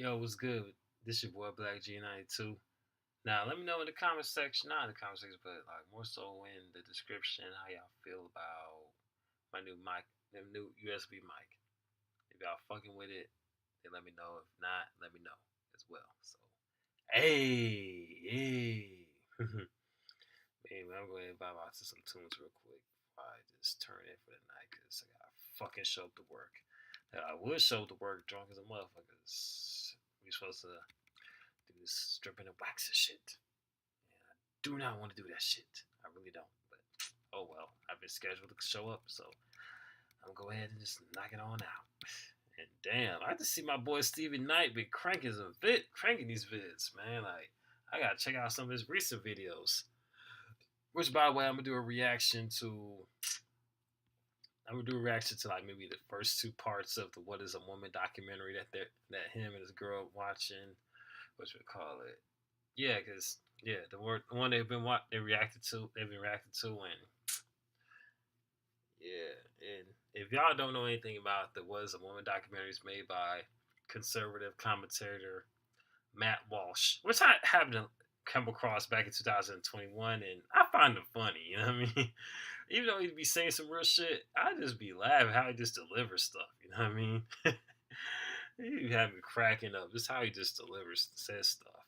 Yo, what's good? This your boy Black G92. Now, let me know in the comment section, not in the comment section, but like more so in the description, how y'all feel about my new mic, the new USB mic. If y'all fucking with it, then let me know. If not, let me know as well. So, hey. Man, I'm going to vibe out to some tunes real quick before I just turn in for the night because I got fucking show up to work. I would show up to work drunk as a motherfucker. We supposed to do this stripping and waxing shit. And I do not want to do that shit. I really don't. But oh well, I've been scheduled to show up, so I'm gonna go ahead and just knock it on out. And damn, I just see my boy Stevie Knight been cranking these vids, man. Like I gotta check out some of his recent videos. Which, by the way, I'm gonna do a reaction to like maybe the first two parts of the "What Is a Woman" documentary that him and his girl watching. What we call it? Yeah, because the one they've been reacting to, and yeah, and if y'all don't know anything about the "What Is a Woman" documentaries made by conservative commentator Matt Walsh, which I happened to come across back in 2021, and I find him funny. You know what I mean? Even though he'd be saying some real shit, I just be laughing how he just delivers stuff. You know what I mean? He have me cracking up. Just how he just says stuff.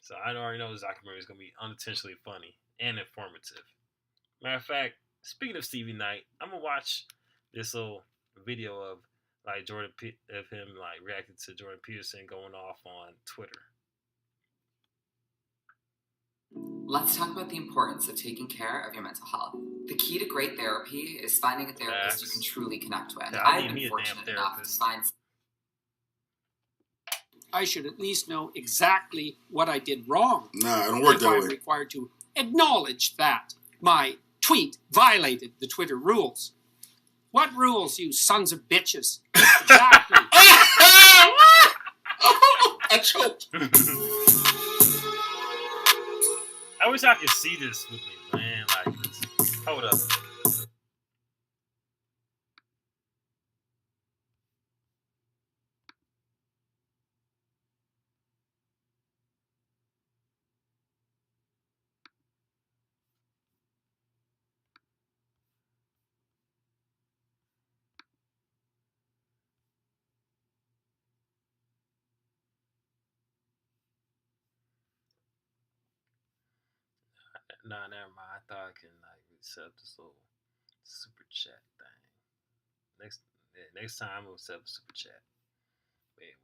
So I already know this documentary is gonna be unintentionally funny and informative. Matter of fact, speaking of Stevie Knight, I'm gonna watch this little video of like of him like reacting to Jordan Peterson going off on Twitter. Let's talk about the importance of taking care of your mental health. The key to great therapy is finding a therapist you can truly connect with. Yeah, I've been fortunate enough to find. I should at least know exactly what I did wrong. Nah, it don't work that way. I'm required to acknowledge that my tweet violated the Twitter rules. What rules, you sons of bitches? Exactly. I choked. I wish I could see this with me, man. Like, hold up. Nah, never mind. I thought I can like set up this little super chat thing. Next time I'm gonna set up a super chat. Wait,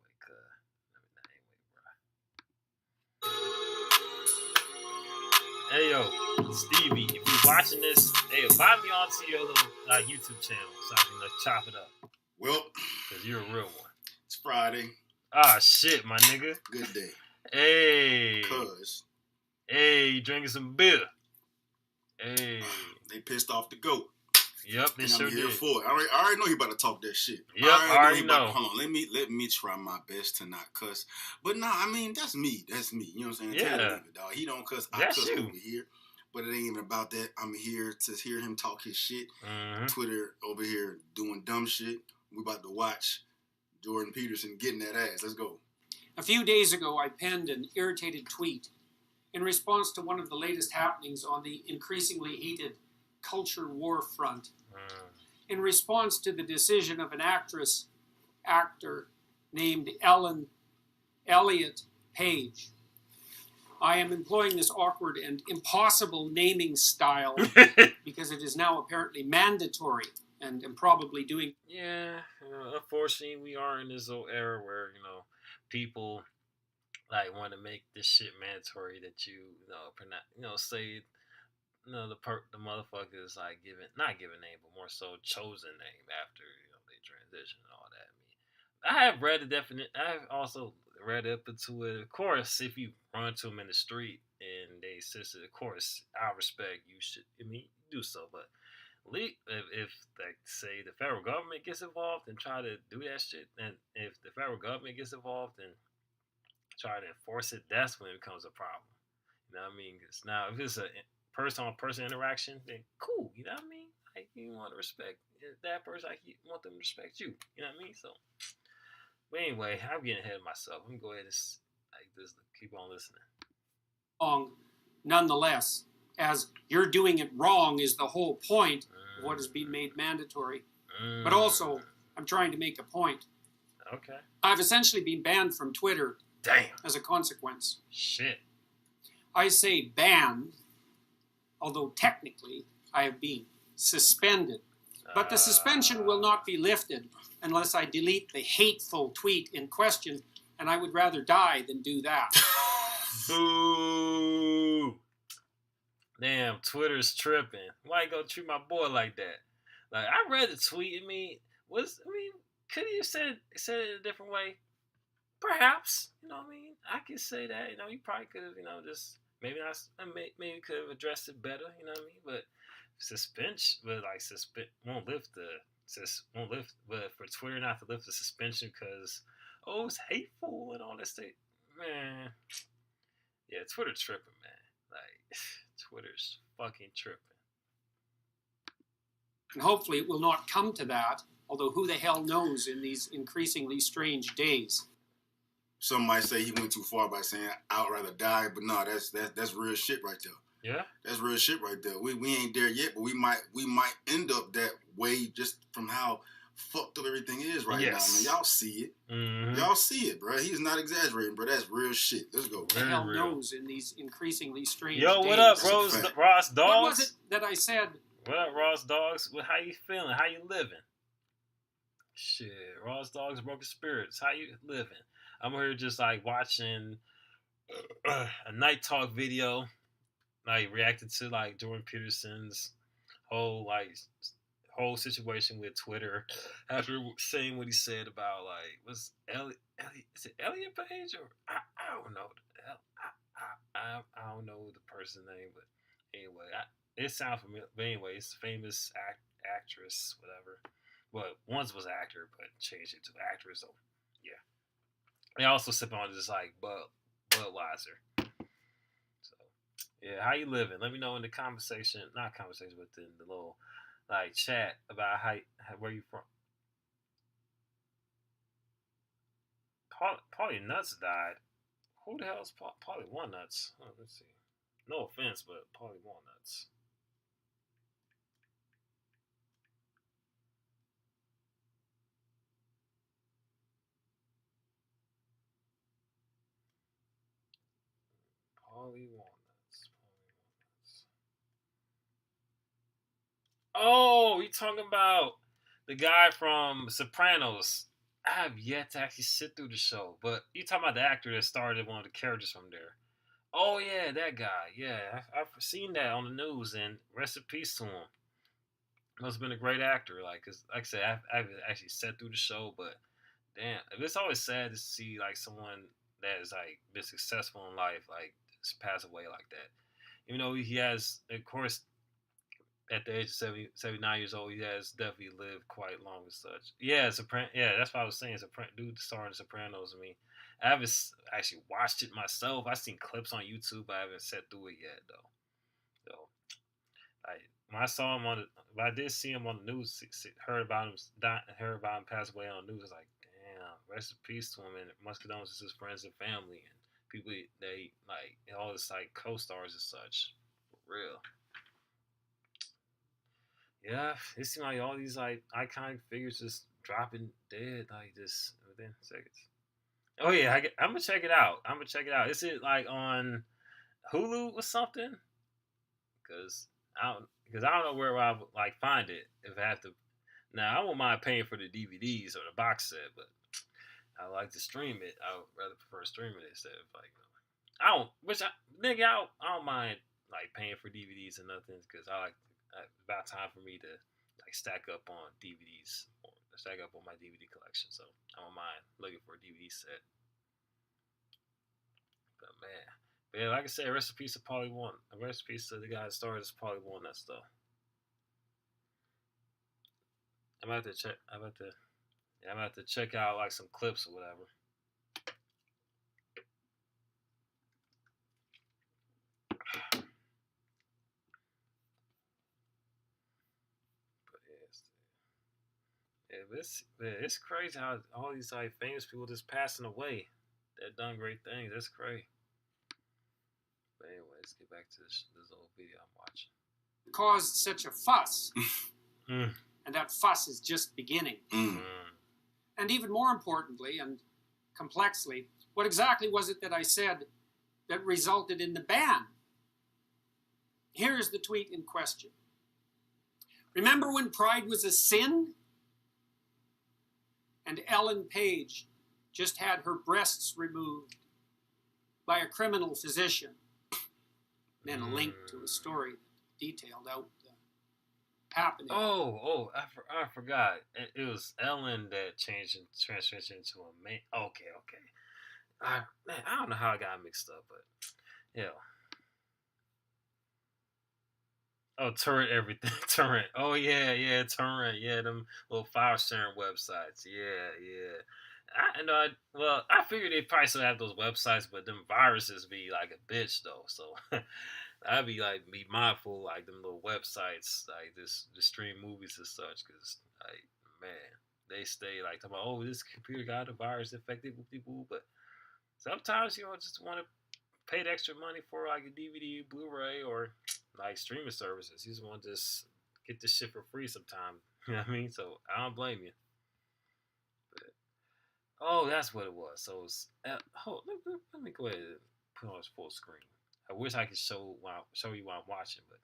Hey yo, Stevie, if you're watching this, hey, invite me onto your little YouTube channel so I can chop it up. Well, cause you're a real one. It's Friday. Ah shit, my nigga. Good day. Hey. Cuz. Hey, you drinking some beer? Hey. They pissed off the goat. Yep, they sure did. I'm here for it. I already know you about to talk that shit. Yep, I already know. Hold on, let me try my best to not cuss. But nah, I mean that's me. That's me. You know what I'm saying? Yeah. Tell him, dog. He don't cuss. I cuss over here. But it ain't even about that. I'm here to hear him talk his shit. Mm-hmm. Twitter over here doing dumb shit. We about to watch Jordan Peterson getting that ass. Let's go. A few days ago, I penned an irritated tweet in response to one of the latest happenings on the increasingly heated culture war front. In response to the decision of an actor named Ellen Elliott Page. I am employing this awkward and impossible naming style because it is now apparently mandatory and am probably doing... Yeah, unfortunately we are in this little era where, people like want to make this shit mandatory that say... the motherfucker is like not given name, but more so chosen name after they transition and all that. I have read the definition. I have also read up into it. Of course, if you run to them in the street and they insist, of course, I respect you should. Do so. But if like say the federal government gets involved and try to do that shit, and if the federal government gets involved and try to enforce it, that's when it becomes a problem. You know what I mean? Because now if it's a person-on-person interaction, then cool. You know what I mean? Like you want to respect that person, like you want them to respect you. You know what I mean? So But anyway, I'm getting ahead of myself. Let me go ahead and like this. Keep on listening. Wrong, nonetheless, as you're doing it wrong is the whole point of what is being made mandatory. But also, I'm trying to make a point. Okay. I've essentially been banned from Twitter. Damn. As a consequence. Shit. I say banned, although technically I have been suspended. But the suspension will not be lifted unless I delete the hateful tweet in question, and I would rather die than do that. Boo! Damn, Twitter's tripping. Why you gonna treat my boy like that? Like, I read the tweet. Could he have said it a different way? Perhaps. You know what I mean? I could say that. You know, he probably could have, just maybe could have addressed it better. You know what I mean? But suspension, won't lift, but for Twitter not to lift the suspension because it's hateful and all that stuff. Man, yeah, Twitter tripping, man. Like, Twitter's fucking tripping. And hopefully it will not come to that, although who the hell knows in these increasingly strange days. Some might say he went too far by saying I'd rather die, but no, that's real shit right there. Yeah, that's real shit right there. We ain't there yet, but we might end up that way just from how fucked up everything is right now. Man, y'all see it. Mm-hmm. Y'all see it, bro. He's not exaggerating, bro. That's real shit. Let's go. Who the hell knows in these increasingly strange days. What up, Ross Dogs? What was it that I said? What up, Ross Dogs? How you feeling? How you living? Shit, Ross Dogs, Broken Spirits. How you living? I'm here just like watching a Night Talk video, like reacting to like Jordan Peterson's whole situation with Twitter after saying what he said about was is it Elliot Page or I don't know. I don't know the person's name, but anyway, it sounds familiar. But anyway, it's a famous actress, whatever. Well, once was actor, but changed it to actress. So yeah. They also sip on just like Budweiser. So yeah, how you living? Let me know in the not conversation, but in the little chat about where you from. Paulie Nuts died. Who the hell is Paulie One Nuts? Oh, let's see. No offense, but Paulie One Nuts. Paulie Walnuts. Oh, you talking about the guy from Sopranos? I have yet to actually sit through the show, but you talking about the actor that started one of the characters from there. Oh yeah, that guy. Yeah, I've seen that on the news, and rest in peace to him. Must have been a great actor. Cause like I said, I've actually sat through the show, but damn, it's always sad to see someone that has been successful in life just pass away like that. Even though he has, of course, at the age of 79 years old, he has definitely lived quite long and such. Yeah, that's what I was saying. Dude starring Sopranos. I haven't actually watched it myself. I've seen clips on YouTube, but I haven't sat through it yet, though. So, when I saw him I did see him on the news, heard about him pass away on the news. I was like, damn, rest in peace to him, and much condolences to his friends and family and people they all his co-stars and such. For real. Yeah, it seems like all these iconic figures just dropping dead just within seconds. Oh yeah, I'm gonna check it out. Is it on Hulu or something? Because I don't know where I would find it if I have to. Now I won't mind paying for the DVDs or the box set, but I like to stream it. I would rather prefer streaming it instead of I don't mind paying for DVDs and nothing because it's about time for me to stack up on DVDs or stack up on my DVD collection. So I don't mind looking for a DVD set. But man, yeah, like I said, rest in peace to Paulie One. Rest in peace to the guy that started as Paulie One. That stuff. I'm about to check out some clips or whatever. but it's crazy how all these like famous people just passing away that done great things. That's crazy. But anyway, let's get back to this old video I'm watching. Caused such a fuss, and that fuss is just beginning. And even more importantly and complexly, what exactly was it that I said that resulted in the ban? Here's the tweet in question. Remember when pride was a sin? And Ellen Page just had her breasts removed by a criminal physician. Then a link to a story detailed out the happening. I forgot. It was Ellen that transitioned into a man. Okay. I don't know how I got mixed up, but yeah. Oh, Torrent everything. Torrent. Oh, yeah, Torrent. Yeah, them little file sharing websites. Yeah. I figured they probably still have those websites, but them viruses be like a bitch, though. So I'd be mindful, like, them little websites, like, just stream movies and such, because, like, man, they stay, like, talking about, oh, this computer got a virus infected people, but sometimes, just want to pay the extra money for like a DVD, Blu-ray, or like streaming services. You just want to just get this shit for free sometime. You know what I mean? So I don't blame you. But, that's what it was. So it's, let me go ahead and put on full screen. I wish I could show you what I'm watching, but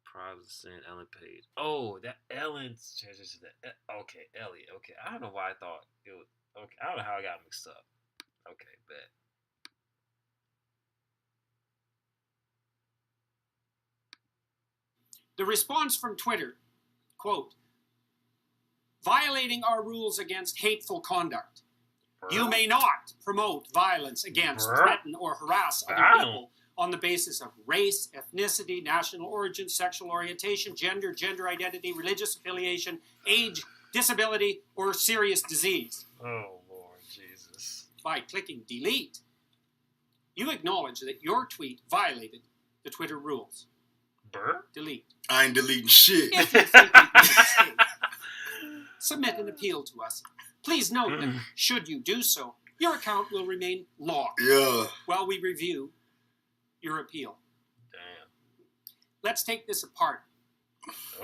privacy and Ellen Page. Oh, that Ellen's transition. Okay, Elliot. Okay, I don't know why I thought it was. Okay, I don't know how I got mixed up. Okay, bet. The response from Twitter, quote, violating our rules against hateful conduct. You may not promote violence against, threaten, or harass other people on the basis of race, ethnicity, national origin, sexual orientation, gender identity, religious affiliation, age, disability, or serious disease. Oh, Lord Jesus. By clicking delete, you acknowledge that your tweet violated the Twitter rules. Delete. I ain't deleting shit. If you think you made a mistake, submit an appeal to us. Please note that should you do so, your account will remain locked while we review your appeal. Damn. Let's take this apart.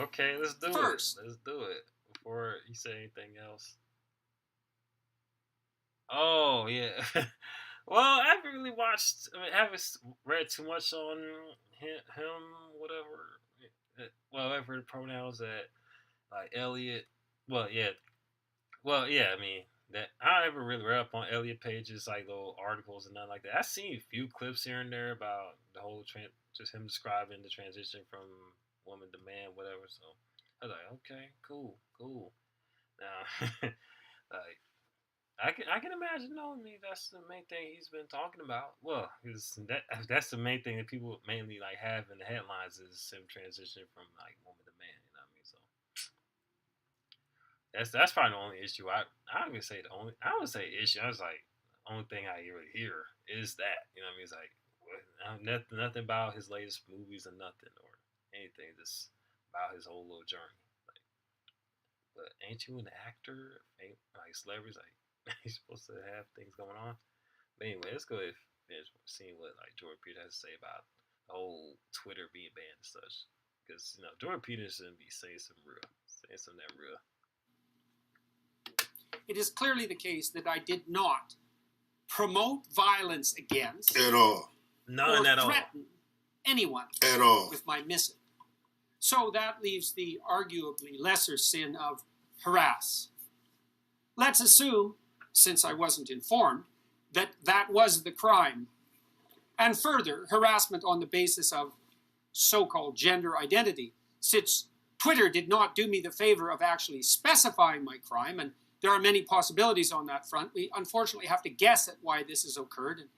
Okay, let's do it. Let's do it before you say anything else. Oh, yeah. Well, I haven't really watched, haven't read too much on him, whatever the pronouns that, like, Elliot. Well, yeah, I mean, that I haven't really read up on Elliot Page's, like, little articles and nothing like that. I've seen a few clips here and there about the whole, just him describing the transition from woman to man, whatever, so I was like, okay, cool. Now, like, I can imagine, I mean, that's the main thing he's been talking about. Well, that's the main thing that people mainly, like, have in the headlines is him transitioning from, like, woman to man, you know what I mean? So that's probably the only issue. I would say issue. I was like, the only thing I really hear is that, you know what I mean? It's like, nothing about his latest movies or nothing or anything, just about his whole little journey. Like, but ain't you an actor? Ain't, like, celebrities, like, he's supposed to have things going on. But anyway, let's go ahead and finish seeing what, like, Jordan Peterson has to say about the whole Twitter being banned and such. Because, Jordan Peterson be saying something that real. It is clearly the case that I did not promote violence against at all. None at all. Threaten anyone at all with my missive. So that leaves the arguably lesser sin of harass. Let's assume, since I wasn't informed, that that was the crime. And further, harassment on the basis of so-called gender identity, since Twitter did not do me the favor of actually specifying my crime, and there are many possibilities on that front. We unfortunately have to guess at why this has occurred. And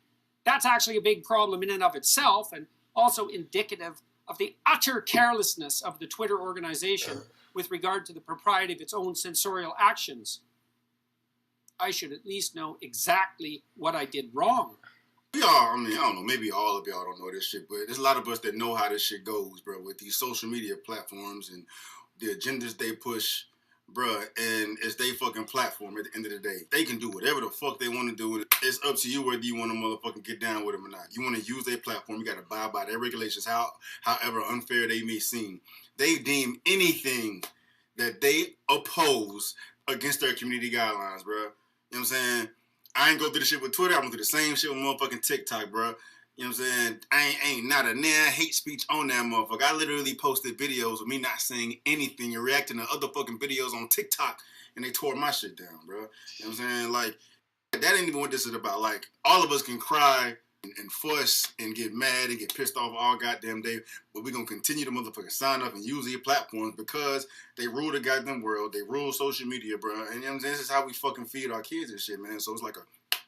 that's actually a big problem in and of itself, and also indicative of the utter carelessness of the Twitter organization with regard to the propriety of its own censorial actions. I should at least know exactly what I did wrong. I don't know, maybe all of y'all don't know this shit, but there's a lot of us that know how this shit goes, bro, with these social media platforms and the agendas they push. bruh, and it's their fucking platform at the end of the day. They can do whatever the fuck they want to do. It's up to you whether you want to motherfucking get down with them or not. You want to use their platform, you got to abide by their regulations, however unfair they may seem. They deem anything that they oppose against their community guidelines, bruh. You know what I'm saying? I ain't go through the shit with Twitter. I went through the same shit with motherfucking TikTok, bruh. You know what I'm saying? I ain't not a nair hate speech on that motherfucker. I literally posted videos of me not saying anything and reacting to other fucking videos on TikTok, and they tore my shit down, bro. You know what I'm saying? Like, that ain't even what this is about. Like, all of us can cry and fuss and get mad and get pissed off all goddamn day, but we're gonna continue to motherfucking sign up and use these platforms because they rule the goddamn world. They rule social media, bro. And you know what I'm saying? This is how we fucking feed our kids and shit, man. So it's like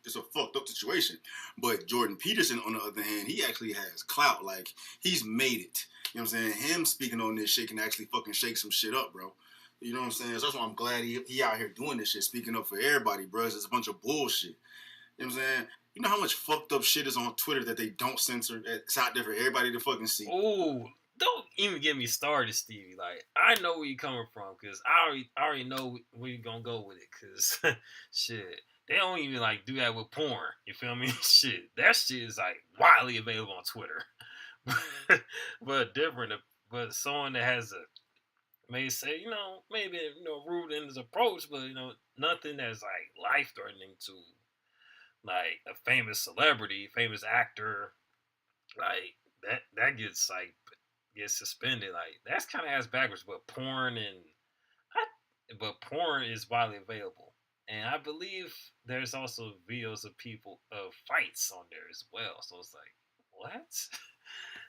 it's a fucked up situation. But Jordan Peterson, on the other hand, he actually has clout. Like, he's made it. You know what I'm saying? Him speaking on this shit can actually fucking shake some shit up, bro. You know what I'm saying? So that's why I'm glad he out here doing this shit, speaking up for everybody, bro. It's a bunch of bullshit. You know what I'm saying? You know how much fucked up shit is on Twitter that they don't censor? It's out there for everybody to fucking see. Oh, don't even get me started, Stevie. Like, I know where you're coming from, because I already know where you're going to go with it, because, shit, they don't even, like, do that with porn. You feel me? Shit, that shit is, like, widely available on Twitter. But different, but someone that has may say, maybe, rude in his approach, but, nothing that's, like, life-threatening to, like, a famous celebrity, famous actor, like, that gets, like, gets suspended. Like, that's kind of ass backwards, but porn is widely available. And I believe there's also videos of fights on there as well. So it's like, what?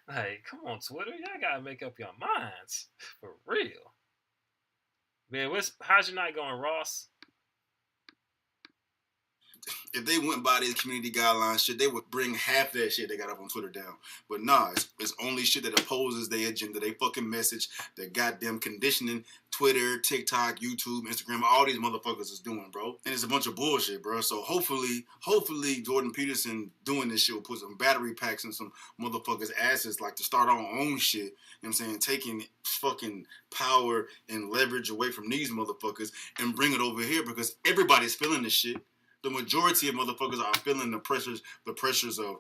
Like, come on, Twitter. Y'all gotta make up your minds. For real. Man, how's your night going, Ross? If they went by these community guidelines shit, they would bring half that shit they got up on Twitter down. But nah, it's only shit that opposes their agenda, they fucking message, their goddamn conditioning, Twitter, TikTok, YouTube, Instagram, all these motherfuckers is doing, bro. And it's a bunch of bullshit, bro. So hopefully Jordan Peterson doing this shit will put some battery packs in some motherfuckers' asses, like, to start our own shit. You know what I'm saying? Taking fucking power and leverage away from these motherfuckers and bring it over here, because everybody's feeling this shit. The majority of motherfuckers are feeling the pressures of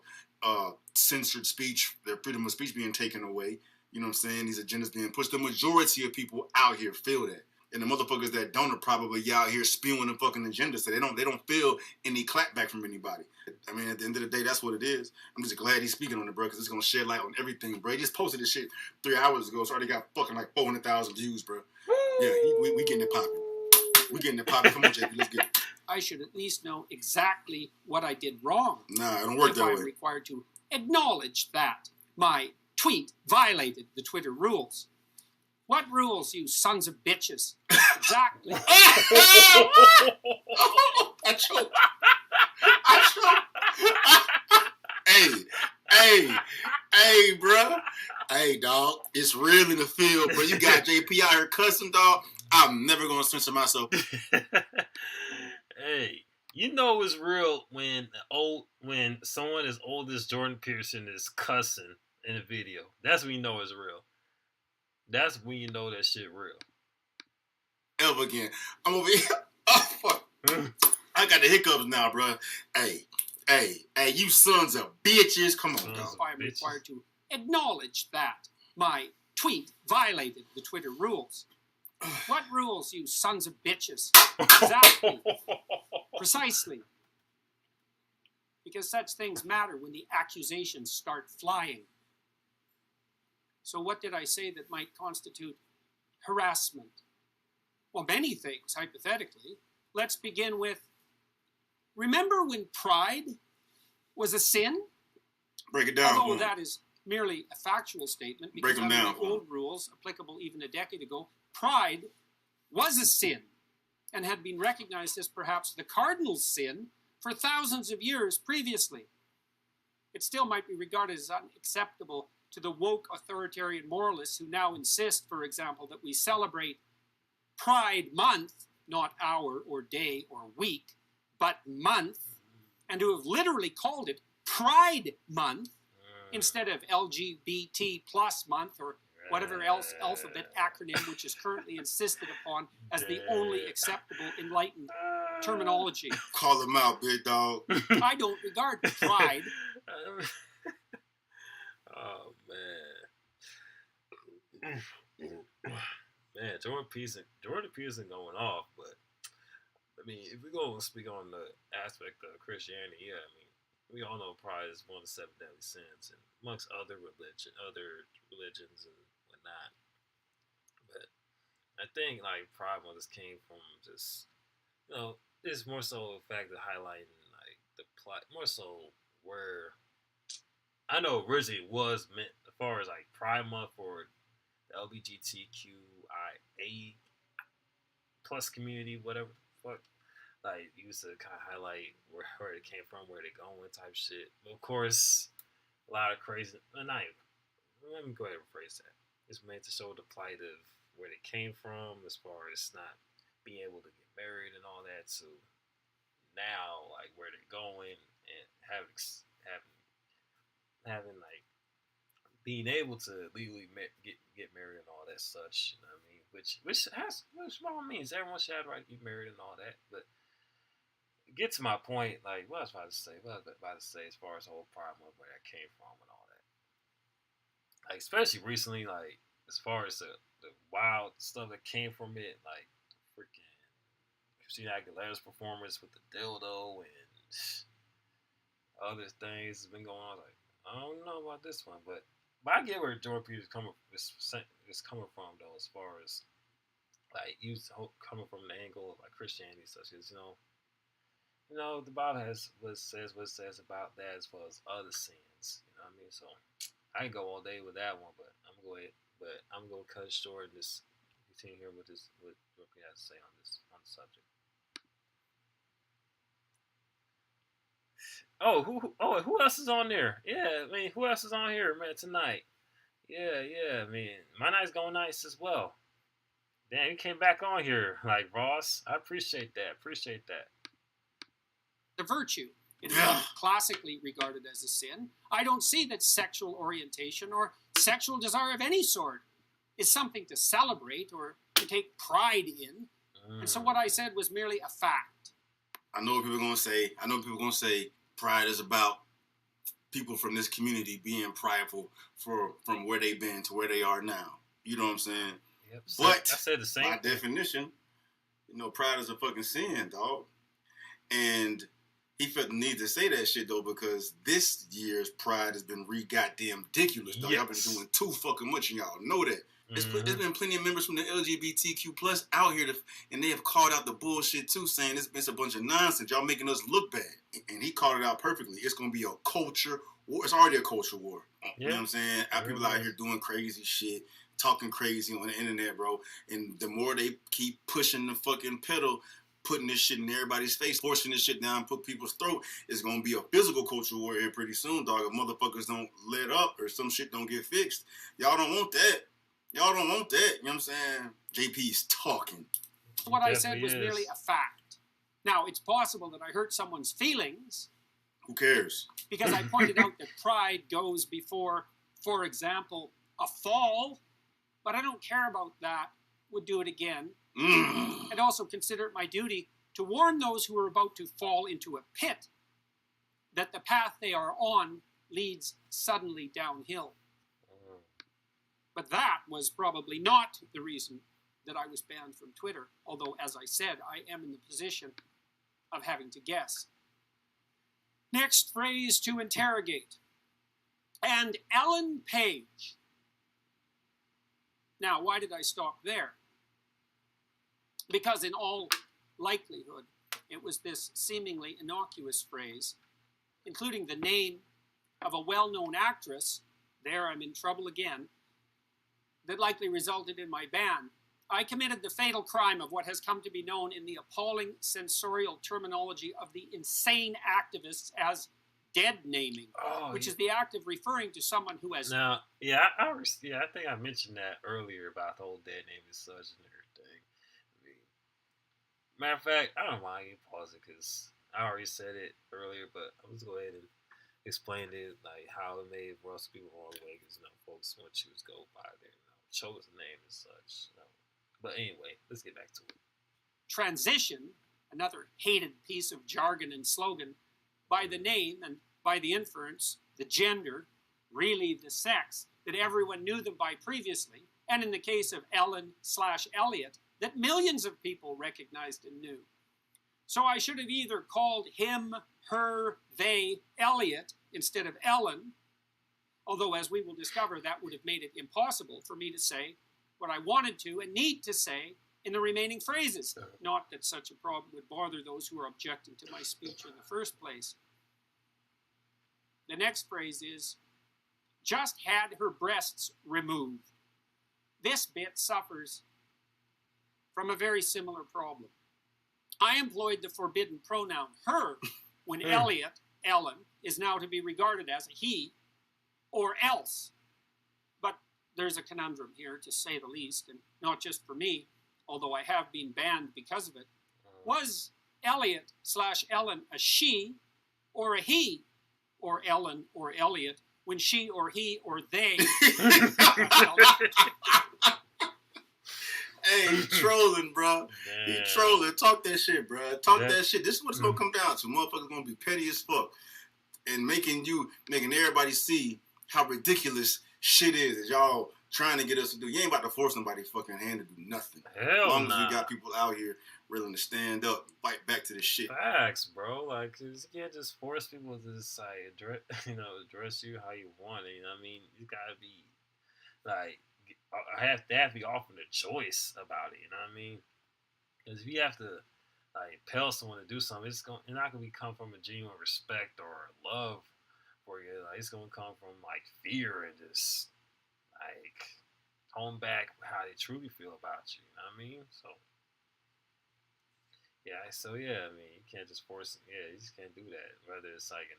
censored speech, their freedom of speech being taken away. You know what I'm saying? These agendas being pushed. The majority of people out here feel that. And the motherfuckers that don't are probably out here spewing the fucking agenda. So they don't feel any clapback from anybody. I mean, at the end of the day, that's what it is. I'm just glad he's speaking on it, bro, because it's going to shed light on everything, bro. He just posted this shit 3 hours ago. It's already got fucking like 400,000 views, bro. Yeah, we getting it popping. We getting it popping. Come on, JP, let's get it. I should at least know exactly what I did wrong. Nah, it don't work that way. If I'm required to acknowledge that my tweet violated the Twitter rules. What rules, you sons of bitches? Exactly. I choked. Hey, bro. Hey, dog. It's real in the field, bro. You got JP out here cussing, dog. I'm never going to censor myself. Hey, it's real when someone as old as Jordan Peterson is cussing in a video. That's when you know it's real. That's when you know that shit real. Ever again. I'm over here. Oh, fuck. I got the hiccups now, bro. Hey, you sons of bitches. Come on, dog. I'm required to acknowledge that my tweet violated the Twitter rules. What rules, you sons of bitches? Exactly. Precisely. Because such things matter when the accusations start flying. So what did I say that might constitute harassment? Well, many things, hypothetically. Let's begin with, remember when pride was a sin? Break it down. Although that is merely a factual statement, because under the old rules, applicable even a decade ago, pride was a sin and had been recognized as perhaps the cardinal sin for thousands of years previously. It still might be regarded as unacceptable to the woke authoritarian moralists who now insist, for example, that we celebrate Pride Month, not hour or day or week, but month, and who have literally called it Pride Month instead of LGBT plus month or whatever else alphabet acronym which is currently insisted upon as the only acceptable enlightened terminology. Call him out, big dog. I don't regard pride. Oh man. Man, Jordan Peterson going off, but I mean, if we go and speak on the aspect of Christianity, yeah, I mean, we all know pride is one of the 7 deadly sins, and amongst other religions and whatnot. But I think like pride just came from just, it's more so the fact of highlighting like the plot, more so where I know originally it was meant as far as like Pride Month for the LGBTQIA plus community, whatever the fuck. Like, used to kind of highlight where it came from, where they going, type shit. But of course, a lot of crazy. Let me go ahead and rephrase that. It's meant to show the plight of where they came from, as far as not being able to get married and all that. So now, like, where they're going and having like being able to legally get married and all that such. You know what I mean? Which by all means, everyone should have the right to be married and all that, but. Get to my point, like what I was about to say as far as the whole problem where that came from and all that. Like especially recently, like as far as the wild stuff that came from it, like freaking Christina Aguilera's performance with the dildo and other things has been going on. Like I don't know about this one, but I get where Jordan Peterson is coming from though, as far as like you coming from the angle of like Christianity, such as the Bible has what it says about that as well as other sins. You know what I mean? So I can go all day with that one, but I'm going to cut it short and just continue here with what we have to say on the subject. Who else is on there? Yeah, I mean, who else is on here, man, tonight? Yeah, I mean, my night's going nice as well. Damn, you came back on here, like Ross. I appreciate that. The virtue. It is not classically regarded as a sin. I don't see that sexual orientation or sexual desire of any sort is something to celebrate or to take pride in. And so what I said was merely a fact. I know what people are going to say pride is about people from this community being prideful from where they've been to where they are now. You know what I'm saying? Yep. But I said the same. By definition, pride is a fucking sin, dog. And he felt the need to say that shit, though, because this year's pride has been goddamn ridiculous, dog. Y'all been doing too fucking much, and y'all know that. Mm-hmm. There's been plenty of members from the LGBTQ plus out here, and they have called out the bullshit, too, saying it's a bunch of nonsense. Y'all making us look bad. And he called it out perfectly. It's going to be a culture war. It's already a culture war. You know what I'm saying? People out here doing crazy shit, talking crazy on the internet, bro. And the more they keep pushing the fucking pedal, putting this shit in everybody's face, forcing this shit down, put people's throat, it's going to be a physical cultural war here pretty soon, dog. If motherfuckers don't let up or some shit don't get fixed, y'all don't want that. You know what I'm saying? JP's talking. What I said was merely a fact. Now, it's possible that I hurt someone's feelings. Who cares? Because I pointed out that pride goes before, for example, a fall, but I don't care about that. Would do it again. And also consider it my duty to warn those who are about to fall into a pit that the path they are on leads suddenly downhill. But that was probably not the reason that I was banned from Twitter, although, as I said, I am in the position of having to guess. Next phrase to interrogate. And Ellen Page. Now, why did I stop there? Because in all likelihood, it was this seemingly innocuous phrase, including the name of a well-known actress, there I'm in trouble again, that likely resulted in my ban. I committed the fatal crime of what has come to be known in the appalling sensorial terminology of the insane activists as dead naming, which is the act of referring to someone who has... Now, I think I mentioned that earlier about the whole dead naming such and everything. Matter of fact, I don't mind you pause it because I already said it earlier, but I'll just go ahead and explain it, like how it made most people wrong way because folks want you to go by there, chosen name as such. No. But anyway, let's get back to it. Transition, another hated piece of jargon and slogan, by the name and by the inference, the gender, really the sex, that everyone knew them by previously, and in the case of Ellen/Elliot, that millions of people recognized and knew. So I should have either called him, her, they, Elliot, instead of Ellen, although as we will discover, that would have made it impossible for me to say what I wanted to and need to say in the remaining phrases. Not that such a problem would bother those who are objecting to my speech in the first place. The next phrase is, just had her breasts removed. This bit suffers from a very similar problem. I employed the forbidden pronoun her when Elliot, Ellen, is now to be regarded as a he or else. But there's a conundrum here, to say the least, and not just for me, although I have been banned because of it. Was Elliot/Ellen a she or a he, or Ellen or Elliot, when she or he or they... Hey, he trolling, bro. Damn. He trolling. Talk that shit, bro. Talk that shit. This is what it's gonna come down to. Motherfuckers gonna be petty as fuck. And making everybody see how ridiculous shit is. Y'all trying to get us to do. You ain't about to force somebody's fucking hand to do nothing. Hell as long as we got people out here willing to stand up, fight back to this shit. Facts, bro. Like, cause you can't just force people to just like address you how you want it. You know what I mean? You gotta be like, I have to be offered a choice about it. You know what I mean? Because if you have to like impel someone to do something, it's not gonna come from a genuine respect or love for you. Like, it's gonna come from like fear and just like hone back how they truly feel about you. You know what I mean? So yeah, I mean, you can't just force. Yeah, you just can't do that. Whether it's like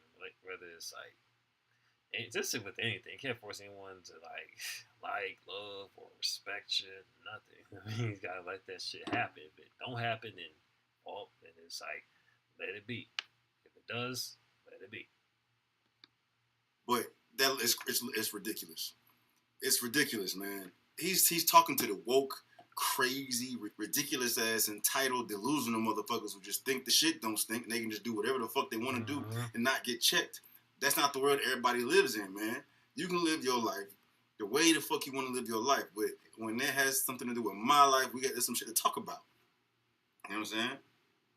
just with anything, you can't force anyone to like, love, or respect you. Nothing. I mean, you gotta let that shit happen. If it don't happen, then it's like, let it be. If it does, let it be. But it's ridiculous. It's ridiculous, man. He's talking to the woke, crazy, ridiculous ass, entitled, delusional motherfuckers who just think the shit don't stink and they can just do whatever the fuck they want to do and not get checked. That's not the world everybody lives in, man. You can live your life the way the fuck you want to live your life, but when that has something to do with my life, there's some shit to talk about. You know what I'm saying?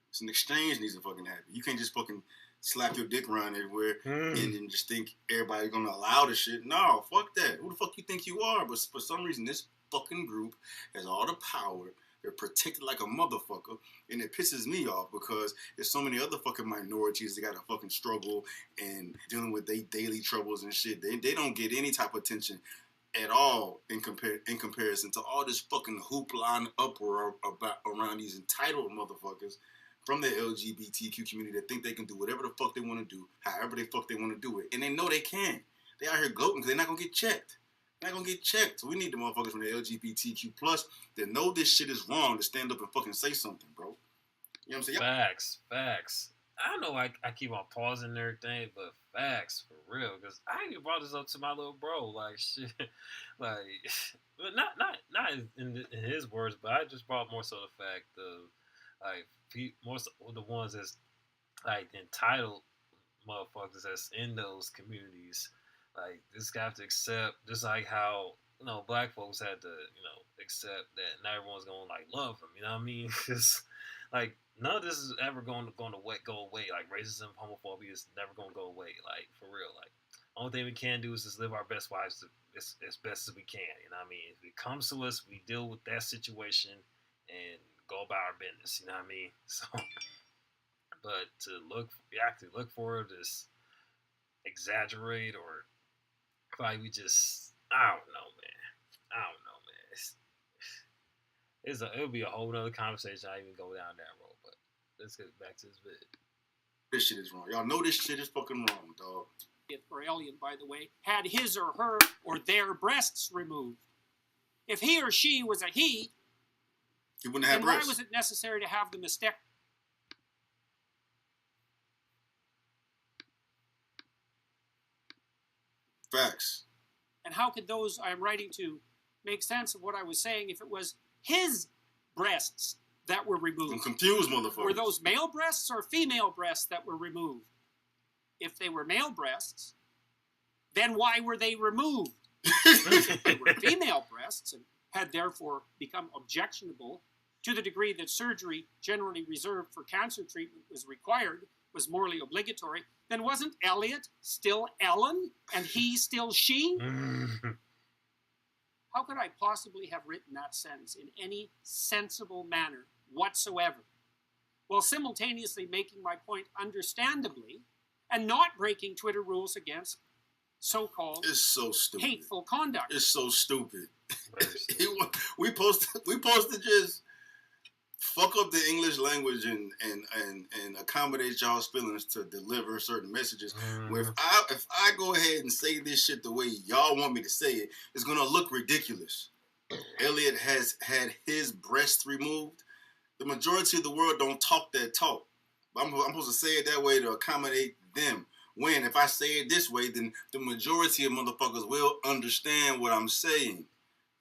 It's an exchange needs to fucking happen. You can't just fucking slap your dick around everywhere and then just think everybody's gonna allow the shit. No, fuck that. Who the fuck you think you are? But for some reason, this fucking group has all the power. They're protected like a motherfucker, and it pisses me off because there's so many other fucking minorities that gotta fucking struggle and dealing with their daily troubles and shit. They don't get any type of attention at all in comparison to all this fucking hoopla and uproar around these entitled motherfuckers from the LGBTQ community that think they can do whatever the fuck they want to do, however the fuck they want to do it, and they know they can. They out here gloating because they're not gonna get checked. Not gonna get checked. So we need the motherfuckers from the LGBTQ plus that know this shit is wrong to stand up and fucking say something, bro. You know what I'm saying? Facts. I don't know. I keep on pausing and everything, but facts for real. Because I even brought this up to my little bro, like shit, like, but not in his words, but I just brought more so the fact of like more so the ones that's like entitled motherfuckers that's in those communities. Like, this guy have to accept, just like how, black folks had to, accept that not everyone's gonna like love him. You know what I mean? Because like, none of this is ever going to go away. Like, racism, homophobia is never gonna go away. Like, for real. Like, only thing we can do is just live our best lives as best as we can. You know what I mean? If it comes to us, we deal with that situation and go about our business. You know what I mean? So, but we actually look for it, just exaggerate or. Like, we just, I don't know, man. It'll be a whole other conversation. I even go down that road, but let's get back to this vid. This shit is wrong. Y'all know this shit is fucking wrong, dog. Or alien, by the way, had his or her or their breasts removed. If he or she was a he wouldn't have then breasts. Why was it necessary to have the mastectomy? Facts. And how could those I'm writing to make sense of what I was saying if it was his breasts that were removed. I'm confused, motherfucker. Were those male breasts or female breasts that were removed? If they were male breasts, then why were they removed? If they were female breasts and had therefore become objectionable to the degree that surgery generally reserved for cancer treatment was required, was morally obligatory, then wasn't Elliot still Ellen and he still she? How could I possibly have written that sentence in any sensible manner whatsoever, while simultaneously making my point understandably and not breaking Twitter rules against so-called hateful conduct? It's so stupid. we posted just fuck up the English language and accommodate y'all's feelings to deliver certain messages. Where if I go ahead and say this shit the way y'all want me to say it, it's gonna look ridiculous. Elliot has had his breast removed. The majority of the world don't talk that talk. I'm supposed to say it that way to accommodate them. When if I say it this way, then the majority of motherfuckers will understand what I'm saying.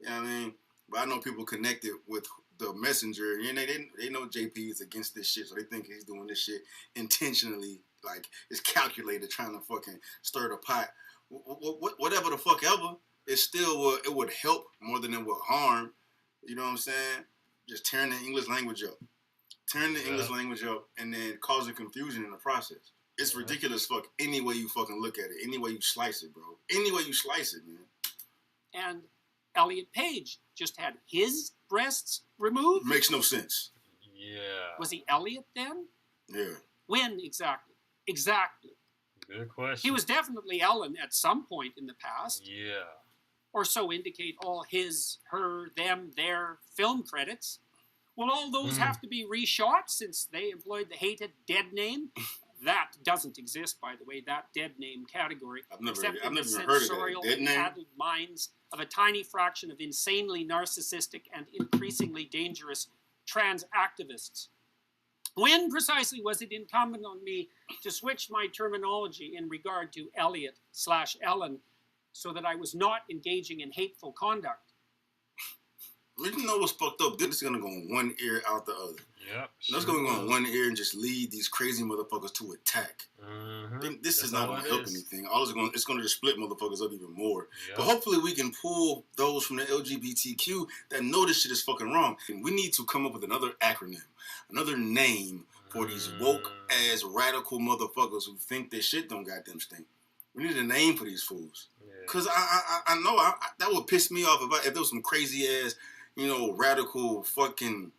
You know what I mean? But I know people connected with the messenger, and they know JP is against this shit, so they think he's doing this shit intentionally, like it's calculated, trying to fucking stir the pot. Whatever the fuck ever, it would help more than it would harm. You know what I'm saying? Just tearing the English language up. English language up and then causing confusion in the process. It's ridiculous fuck any way you fucking look at it. Any way you slice it, bro. Any way you slice it, man. And Elliot Page just had his breasts removed? Makes no sense. Yeah. Was he Elliot then? Yeah. When exactly? Exactly. Good question. He was definitely Ellen at some point in the past. Yeah. Or so indicate all his, her, them, their film credits. Will all those have to be reshot since they employed the hated dead name? That doesn't exist, by the way, that dead name category. I've never except in the even heard of sensorial that. Dead and name? addled minds of a tiny fraction of insanely narcissistic and increasingly dangerous trans activists. When precisely was it incumbent on me to switch my terminology in regard to Elliot/Ellen so that I was not engaging in hateful conduct? You know what's fucked up? This is gonna go in one ear out the other. Yep. That's gonna go in one ear and just lead these crazy motherfuckers to attack. This is not gonna help anything. It's gonna just split motherfuckers up even more. Yep. But hopefully we can pull those from the LGBTQ that know this shit is fucking wrong. And we need to come up with another acronym, another name for these woke ass radical motherfuckers who think this shit don't goddamn stink. We need a name for these fools. Cause I know that would piss me off if there was some crazy ass, radical fucking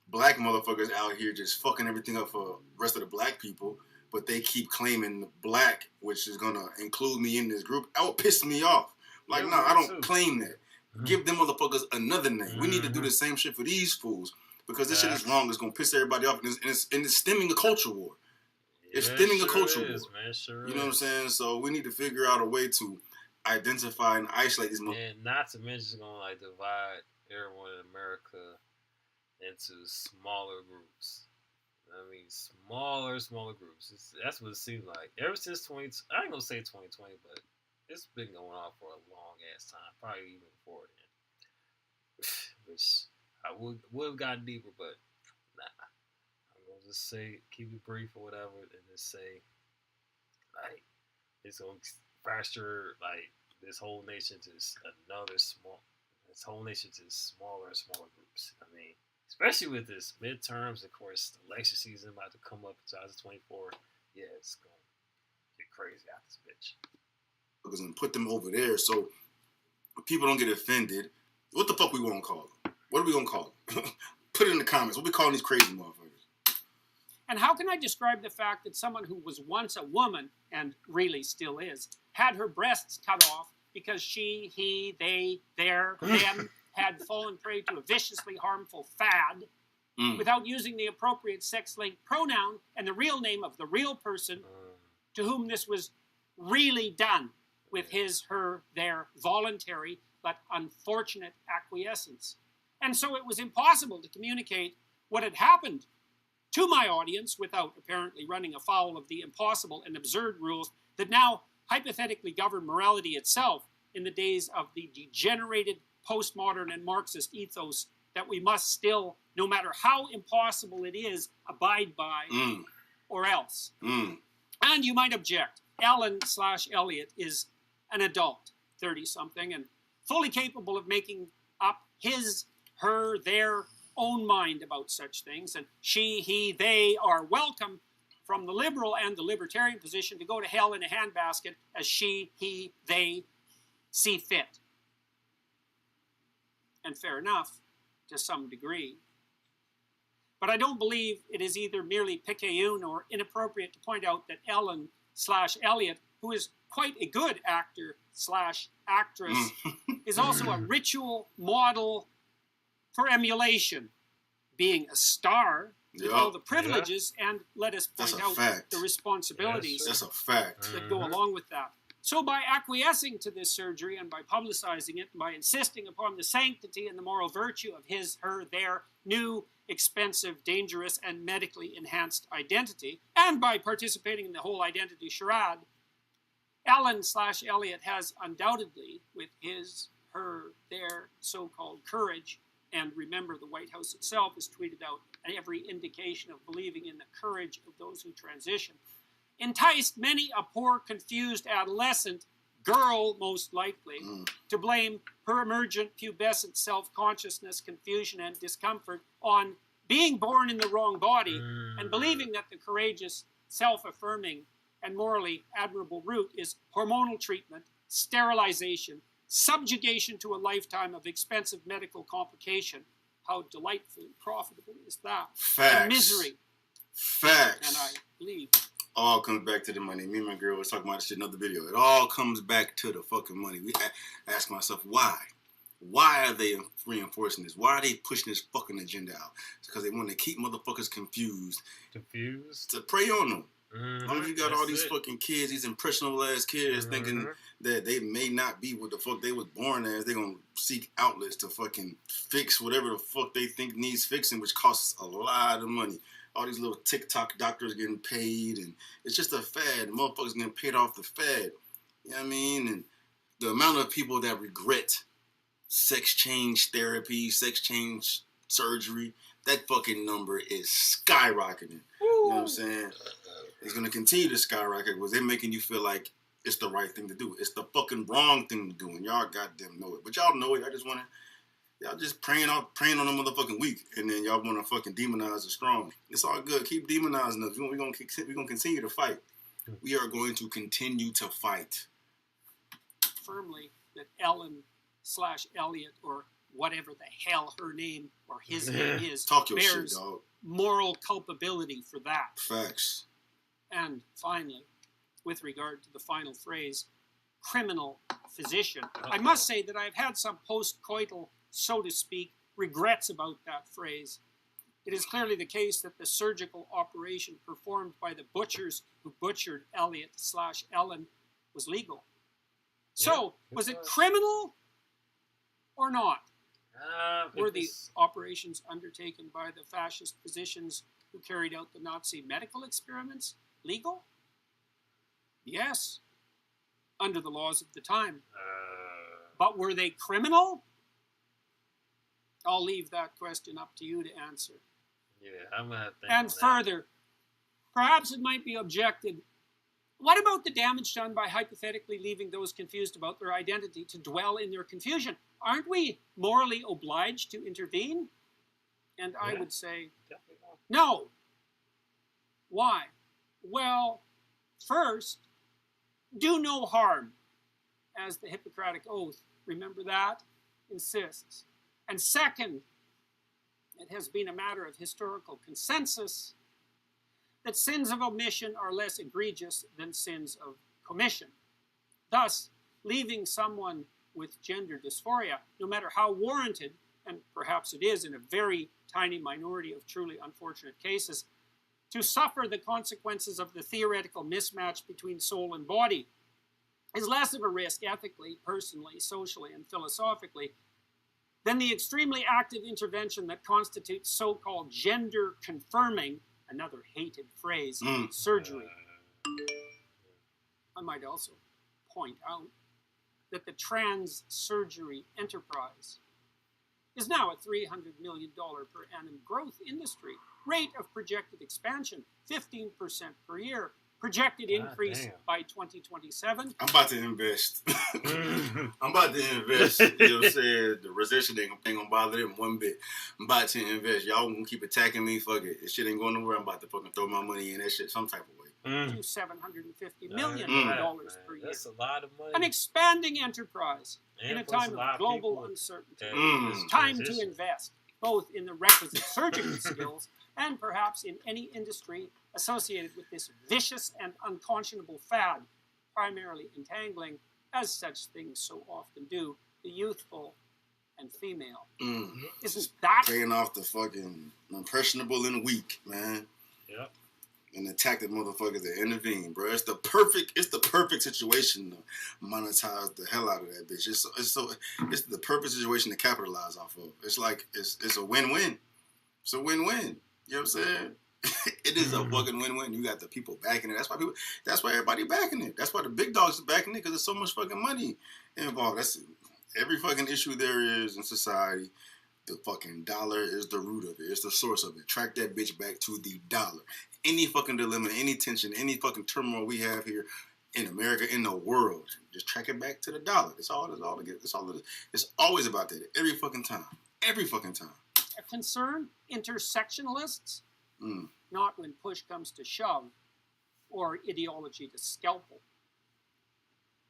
black motherfuckers out here just fucking everything up for the rest of the black people, but they keep claiming black, which is gonna include me in this group. That would piss me off. Like, no, I don't claim that. Give them motherfuckers another name. We need to do the same shit for these fools because this shit is wrong. It's gonna piss everybody off, and it's stemming a culture war. It's stemming a culture war. Man, sure you know what I'm saying? So we need to figure out a way to identify and isolate these motherfuckers. And not to mention, it's gonna divide everyone in America into smaller groups. I mean, smaller groups. That's what it seems like. Ever since I ain't gonna say 2020, but it's been going on for a long ass time, probably even before then. Which I would have gotten deeper, but nah. I'm gonna just say, keep it brief or whatever, and just say, like, it's gonna faster, like, this whole nation to smaller and smaller groups. I mean, especially with this midterms, of course, the election season about to come up in 2024. Yeah, it's going to get crazy out this bitch. Because I'm put them over there so people don't get offended. What the fuck we gonna call them? What are we gonna call them? Put it in the comments. What we calling these crazy motherfuckers? And how can I describe the fact that someone who was once a woman, and really still is, had her breasts cut off because she, he, they, their, them had fallen prey to a viciously harmful fad without using the appropriate sex-linked pronoun and the real name of the real person to whom this was really done with his, her, their voluntary but unfortunate acquiescence. And so it was impossible to communicate what had happened to my audience without apparently running afoul of the impossible and absurd rules that now hypothetically govern morality itself in the days of the degenerated postmodern and Marxist ethos that we must still, no matter how impossible it is, abide by, or else. And you might object, Ellen/Elliot is an adult, 30-something, and fully capable of making up his, her, their own mind about such things, and she, he, they are welcome from the liberal and the libertarian position to go to hell in a handbasket as she, he, they see fit. And fair enough, to some degree. But I don't believe it is either merely picayune or inappropriate to point out that Ellen/Elliot, who is quite a good actor/actress, is also a ritual model for emulation, being a star with all the privileges and, let us point out, the responsibilities that go along with that. So by acquiescing to this surgery and by publicizing it, and by insisting upon the sanctity and the moral virtue of his, her, their new, expensive, dangerous, and medically enhanced identity, and by participating in the whole identity charade, Ellen/Elliot has undoubtedly, with his, her, their so-called courage, and remember the White House itself has tweeted out every indication of believing in the courage of those who transition, enticed many a poor, confused adolescent, girl most likely, to blame her emergent pubescent self-consciousness, confusion, and discomfort on being born in the wrong body and believing that the courageous, self-affirming, and morally admirable route is hormonal treatment, sterilization, subjugation to a lifetime of expensive medical complication. How delightfully profitable is that? Facts. And misery. Facts. And I believe all comes back to the money. Me and my girl was talking about this shit in another video. It all comes back to the fucking money. We ask myself, why? Why are they reinforcing this? Why are they pushing this fucking agenda out? It's because they want to keep motherfuckers confused. To prey on them. As long as you got all these fucking kids, these impressionable ass kids thinking that they may not be what the fuck they was born as, they're going to seek outlets to fucking fix whatever the fuck they think needs fixing, which costs a lot of money. All these little TikTok doctors getting paid, and it's just a fad. Motherfuckers getting paid off the fad. You know what I mean? And the amount of people that regret sex change therapy, sex change surgery, that fucking number is skyrocketing. You know what I'm saying? It's going to continue to skyrocket because they're making you feel like it's the right thing to do. It's the fucking wrong thing to do, and y'all goddamn know it. But y'all know it. I just want to... Y'all just praying on them motherfucking weak, and then y'all want to fucking demonize the strong. It's all good. Keep demonizing us. We're going to continue to fight. We are going to continue to fight. Firmly that Ellen/Elliot, or whatever the hell her name or his name is, talk your bears shit, dog. Moral culpability for that. Facts. And finally, with regard to the final phrase, criminal physician, I must say that I've had some post-coital, so to speak, regrets about that phrase. It is clearly the case that the surgical operation performed by the butchers who butchered Elliot/Ellen was legal. So, was it criminal or not? Were the operations undertaken by the fascist physicians who carried out the Nazi medical experiments legal? Yes, under the laws of the time. But were they criminal? I'll leave that question up to you to answer. Yeah, I'm going to think And on further, perhaps it might be objected, what about the damage done by hypothetically leaving those confused about their identity to dwell in their confusion? Aren't we morally obliged to intervene? And I would say, no. Why? Well, first, do no harm, as the Hippocratic Oath, remember that, insists. And second, it has been a matter of historical consensus that sins of omission are less egregious than sins of commission. Thus, leaving someone with gender dysphoria, no matter how warranted, and perhaps it is in a very tiny minority of truly unfortunate cases, to suffer the consequences of the theoretical mismatch between soul and body is less of a risk ethically, personally, socially, and philosophically than the extremely active intervention that constitutes so-called gender-confirming, another hated phrase, surgery. I might also point out that the trans surgery enterprise is now a $300 million per annum growth industry. Rate of projected expansion, 15% per year. Projected increase by 2027. I'm about to invest. I'm about to invest. You know what I'm saying? The recession ain't gonna bother them one bit. I'm about to invest. Y'all gonna keep attacking me? Fuck it. This shit ain't going nowhere. I'm about to fucking throw my money in that shit some type of way. To $750 million per year. That's a lot of money. An expanding enterprise in a time of global uncertainty. It's time to invest, both in the requisite surgical skills and perhaps in any industry associated with this vicious and unconscionable fad, primarily entangling, as such things so often do, the youthful and female. Isn't that... Paying off the fucking impressionable and weak, man. Yep. And attack the motherfuckers that intervene, bro. It's the perfect situation to monetize the hell out of that bitch. It's the perfect situation to capitalize off of. It's like, it's a win-win. It's a win-win. You know what I'm saying? It is a fucking win-win. You got the people backing it. That's why everybody backing it. That's why the big dogs are backing it, because there's so much fucking money involved. That's every fucking issue there is in society. The fucking dollar is the root of it. It's the source of it. Track that bitch back to the dollar. Any fucking dilemma, any tension, any fucking turmoil we have here in America, in the world, just track it back to the dollar. That's all it is. It's always about that. Every fucking time. Every fucking time. A concern? Intersectionalists? Not when push comes to shove, or ideology to scalpel.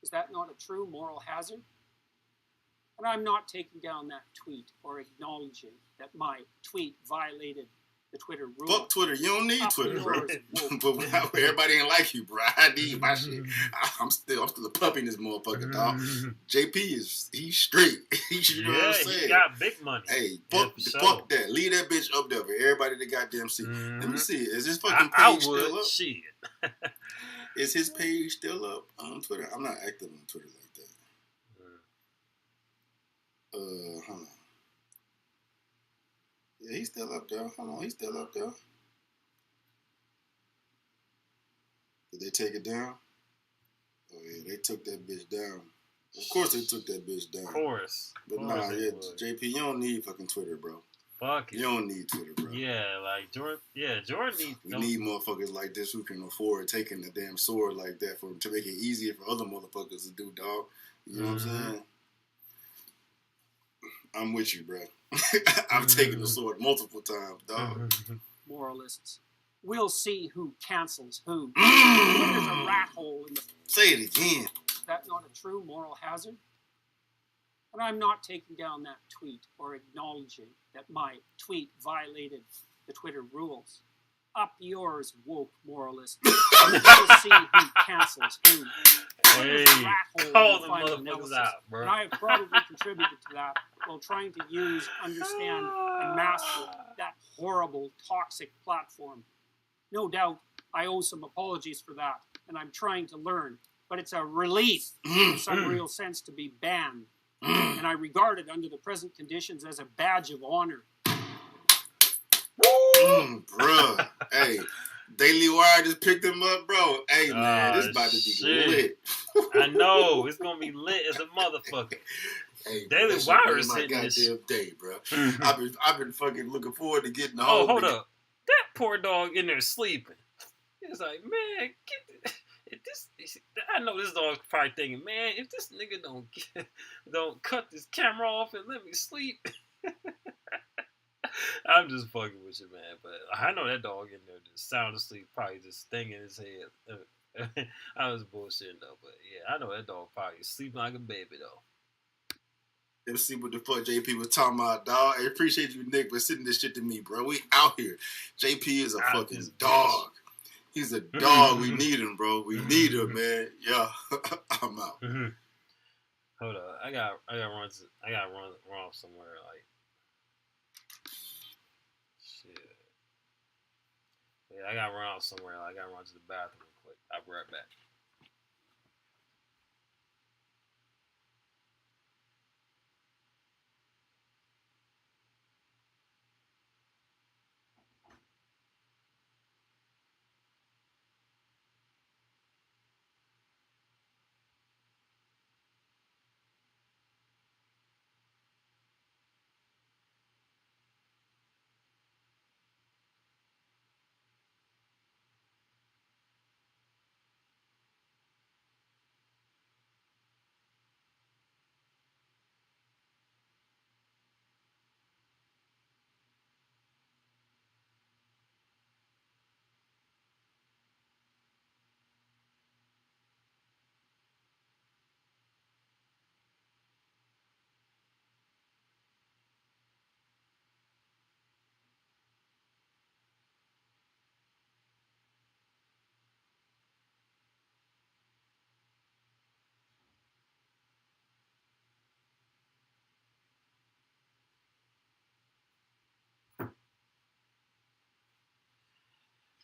Is that not a true moral hazard? And I'm not taking down that tweet or acknowledging that my tweet violated the Twitter rules. Fuck Twitter. You don't need Twitter, bro. But everybody ain't like you, bro. I need my shit. I'm still a puppy in this motherfucker, dog. JP he's straight. You know what I'm saying? He got big money. Hey, fuck that. Leave that bitch up there for everybody to goddamn see. Let me see. Is his fucking page still up? Shit. Is his page still up on Twitter? I'm not active on Twitter like that. Hold on. Yeah, he's still up there. Hold on, he's still up there. Did they take it down? Oh yeah, they took that bitch down. Of course they took that bitch down. Of course. But nah, yeah, JP, you don't need fucking Twitter, bro. Fuck it. You don't need Twitter, bro. Yeah, like Jordan needs... We need motherfuckers like this who can afford taking the damn sword like that to make it easier for other motherfuckers to do, dog. You know what I'm saying? I'm with you, bro. I've taken the sword multiple times, dog. Moralists. We'll see who cancels who. There's a rat hole in the... Say it again. Is that not a true moral hazard? And I'm not taking down that tweet or acknowledging that my tweet violated the Twitter rules. Up yours, woke moralists. We'll see who cancels who. Hey, call the motherfuckers out, bro. And I have probably contributed to that while trying to understand, and master that horrible, toxic platform. No doubt, I owe some apologies for that, and I'm trying to learn. But it's a relief, in some real sense, to be banned. And I regard it under the present conditions as a badge of honor. Bruh. Hey, Daily Wire just picked him up, bro. Hey, man, this about to be lit. I know. It's going to be lit as a motherfucker. Hey, Daily Wire is my hitting this goddamn day, bro. I've been fucking looking forward to getting the whole... Oh, hold up. That poor dog in there sleeping. It's like, man, I know this dog's probably thinking, man, if this nigga don't cut this camera off and let me sleep. I'm just fucking with you, man. But I know that dog in there just sound asleep, probably just thinking in his head. I was bullshitting though, but yeah, I know that dog probably sleeping like a baby though. Let's see what the fuck JP was talking about, dog. I appreciate you, Nick, for sending this shit to me, bro. We out here. JP is a fucking dog. He's a dog. We need him, bro. We need him, man. Yeah, I'm out. Hold up, I got run off somewhere. Like, shit. Yeah, I got run off somewhere. I got to run to the bathroom real quick. I'll be right back.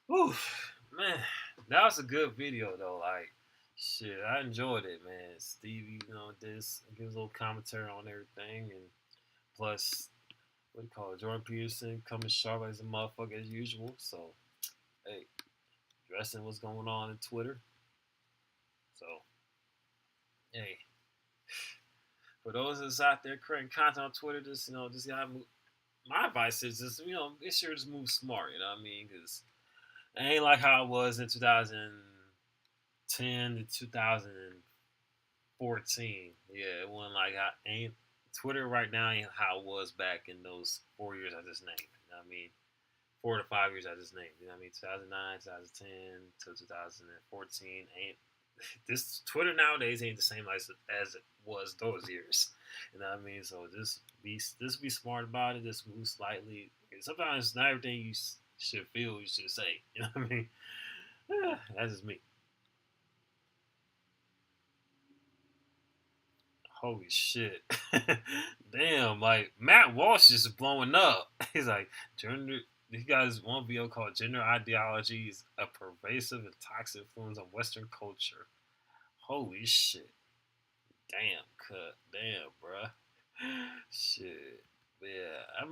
Whew, man, that was a good video though. Like, shit, I enjoyed it, man. Stevie, gives a little commentary on everything, and plus, what do you call it? Jordan Peterson coming sharp as a motherfucker as usual. So, hey, addressing what's going on in Twitter. So, hey, for those that's out there creating content on Twitter, just gotta move. My advice is just be sure to move smart. You know what I mean? Because it ain't like how it was in 2010 to 2014. Yeah, it wasn't like ain't Twitter right now ain't how it was back in those 4 years I just named. You know what I mean? 4 to 5 years I just named. You know what I mean? 2009, 2010 to 2014 ain't. This Twitter nowadays ain't the same as it was those years. You know what I mean? So just be smart about it. Just move slightly. Sometimes not everything you should feel you should say. You know what I mean? That's just me. Holy shit. Damn, like Matt Walsh is blowing up. He's like, gender. He got his one video called "Gender Ideology is a Pervasive and Toxic Influence on Western Culture." Holy shit. Damn, cut. Damn, bruh. Shit. Yeah, I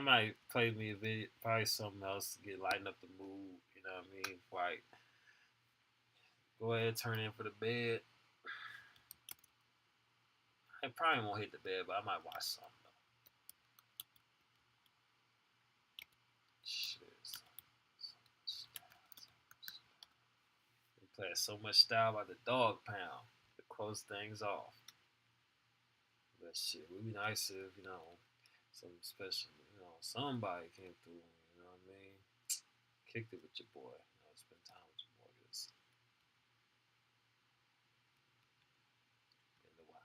might play me a video, probably something else to lighten up the mood. You know what I mean? Like, go ahead, turn in for the bed. I probably won't hit the bed, but I might watch something though. Shit. We play so much style by the Dog Pound to close things off. But shit, would be nice if, some special, somebody came through, you know what I mean? Kicked it with your boy, spend time with your boy. It's been a while.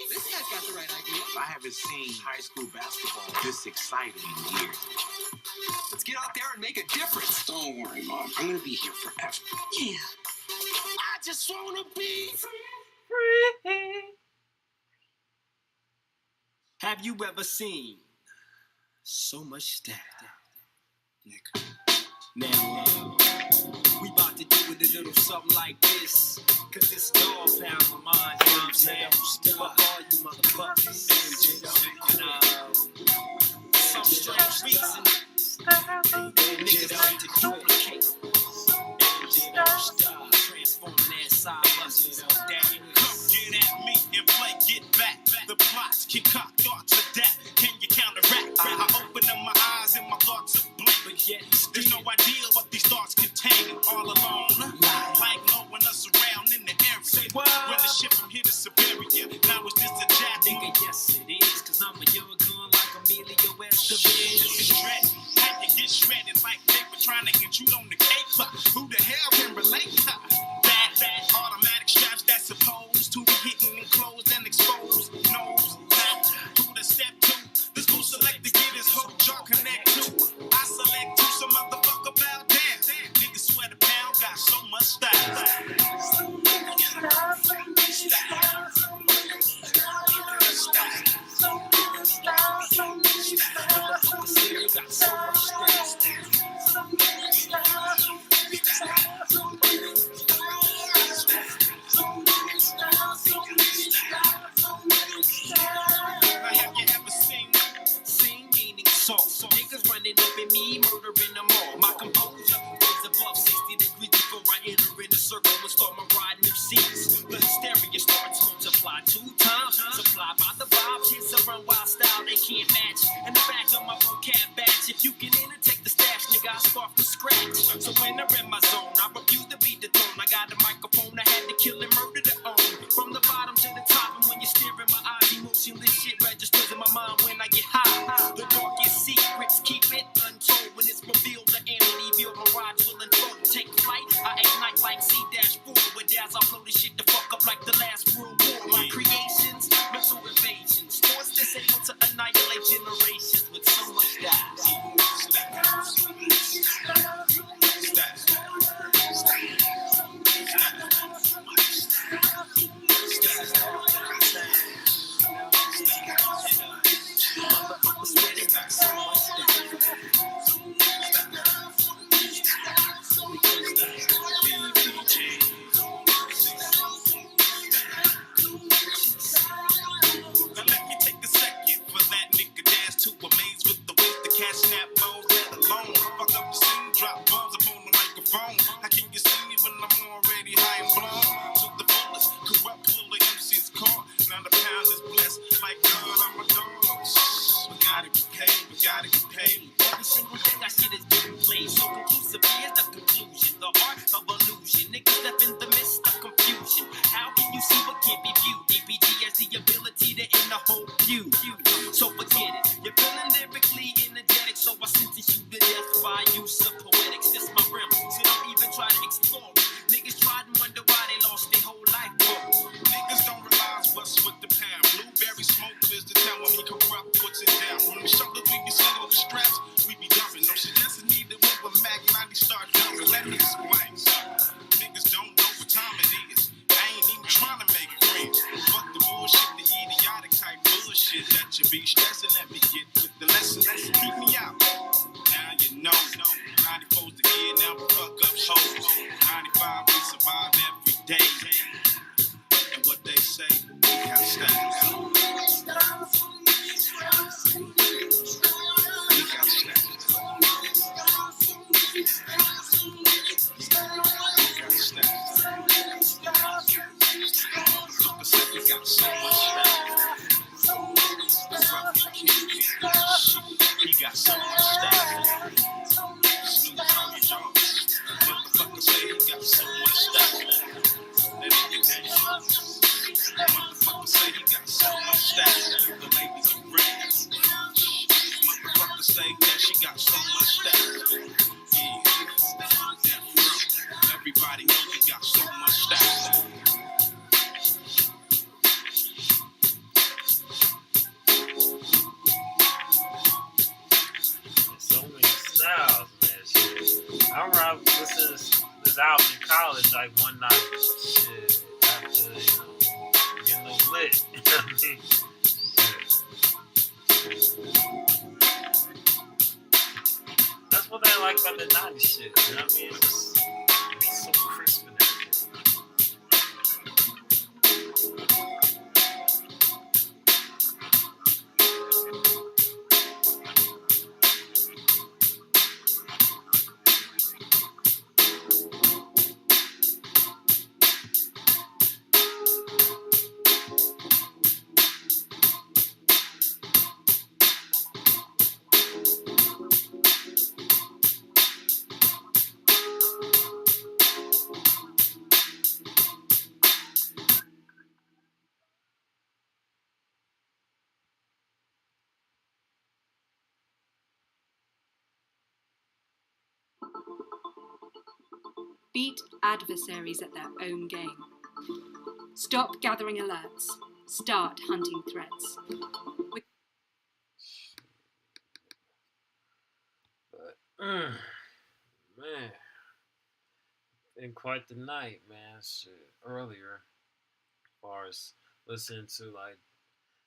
This guy's got the right idea. I haven't seen high school basketball this exciting in years. Let's get out there and make a difference. Don't worry, Mom. I'm gonna be here forever. Yeah. I just wanna be Free. Have you ever seen so much stuff, nigga? Now, we about to do it a little something like this. Cause it's Dog Pound for mine, you know what I'm saying? Fuck all you motherfuckers. And, some strange reason, niggas like to duplicate. And, start transforming that side muscles on that. Come get at me and play get back. The plots concoct thoughts of that. Can you counteract? I open up my eyes and my thoughts are blank. But yet, there's no idea what these thoughts contain. All alone, like no one else around in the area. When the ship from here to Siberia, now it's just a jab. Nigga, yes it is, cause I'm a young gun like Emilio Estevez. Had to get shredded like they were trying to intrude on the cape. Who the hell can relate? Bad automatic straps that's supposed to be hitting and closed and exposed. Nose, not who the step to. This fool select to get his whole jaw connect to. I select to some motherfucker bow down. Niggas swear the pound got so much style. Niggas running up in me, murdering them all. My composure is above 60 degrees before I enter in the circle and start my ride new seats. The hysteria starts multiply 2 times. Supply by the vibes, hits a run wild style they can't match. In the back of my vocab batch, if you can enter, take the stash, nigga, I start from scratch. So when they're in my zone, I refuse to be dethroned. I got a microphone, I had to kill and murder to own. From the bottom to the top, and when you stare in my eyes, emotionless shit registers in my mind when I get high. The darkest secrets, keep it untold. When it's revealed, the entity view mirage will unfold. Take flight, I ignite like C-4. With as I blow this shit the fuck up like the last World War. My creations, mental invasions, force disable to annihilate generations with so much style. snap bones, let alone fuck up the scene, drop bombs upon the microphone. How can you see me when I'm already high and blown? To the fullest, corrupt pull the MC's car. Now the pound is blessed, like God, I'm a dog. We gotta get paid, we gotta get paid. Every single day I see this getting played. So conclusive is the conclusion, the art of illusion. Niggas left in the midst of confusion. How can you see what can't be viewed? DPG has the ability to end the whole feud. So forget it. You're feeling lyrically energetic, so I sentence you to death by use of poetics. This my realm, so don't even try to explore it. Niggas tried and wonder why they lost their whole life for it. Niggas don't realize what's with the pound. Blueberry smoke is the town when he corrupt puts it down. From the shoulders we be sitting on the straps, we be dumping. No suggestion needed when the Mac 90 start dumping. Let me explain. Niggas don't know what time it is. I ain't even trying to make it green. Fuck the bullshit, the idiotic type bullshit that you be stressing. Let me get with the lesson. Keep me out. Now you know. 94's the year, now we fuck up shows. 95 we survive every day. And what they say, we got style. We got style. We got so much style. He got so much style. Snoop on your jaws. Motherfucker say he got so much style. That nigga dance. Motherfucker say he got so much style. The ladies are great. Motherfucker say that she got so much style. Yeah. Everybody know he got so much style. So many styles, man. Shit. I remember listening to this album in college, like one night, shit, after, getting a little lit. You know what I mean? That's what I like about the 90s shit. You know what I mean? It's so crisp and everything. Beat adversaries at their own game. Stop gathering alerts. Start hunting threats. But, man, been quite the night, man. Shit. Earlier, as far as listening to, like,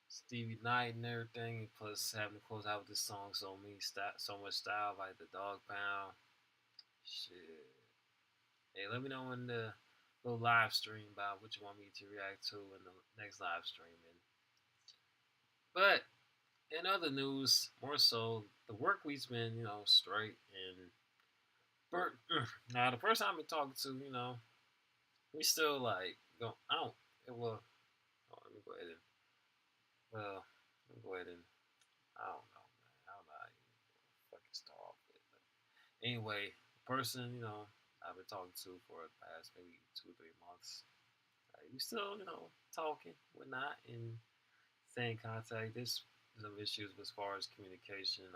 Stevie Knight and everything, plus having to close out with this song, So Much Style by the Dog Pound. Shit. Hey, let me know in the little live stream about what you want me to react to in the next live streaming. But in other news, more so, the work week's been, straight. And now the person I've been talking to, we still like go. I don't. Well, let me go ahead and. Well, let me go ahead and. I don't know, man. I don't know how you fucking start off with it. But anyway, the person, I've been talking to for the past maybe 2-3 months. We still, talking, whatnot, and staying in contact. There's some issues as far as communication as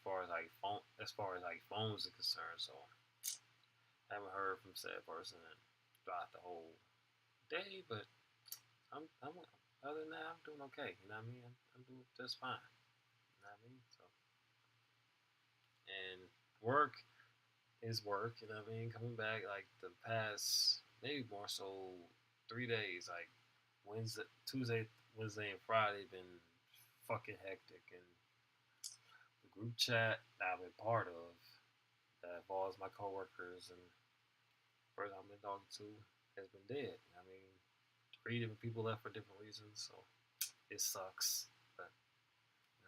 far as phones are concerned. So I haven't heard from said person throughout the whole day, but I'm other than that, I'm doing okay. You know what I mean? I'm doing just fine. You know what I mean? So, and work is work. You know what I mean? Coming back like the past maybe more so 3 days, like Tuesday, Wednesday, and Friday, been fucking hectic. And the group chat that I've been part of that involves my coworkers and the person I've been talking to has been dead. I mean, 3 different people left for different reasons, so it sucks. But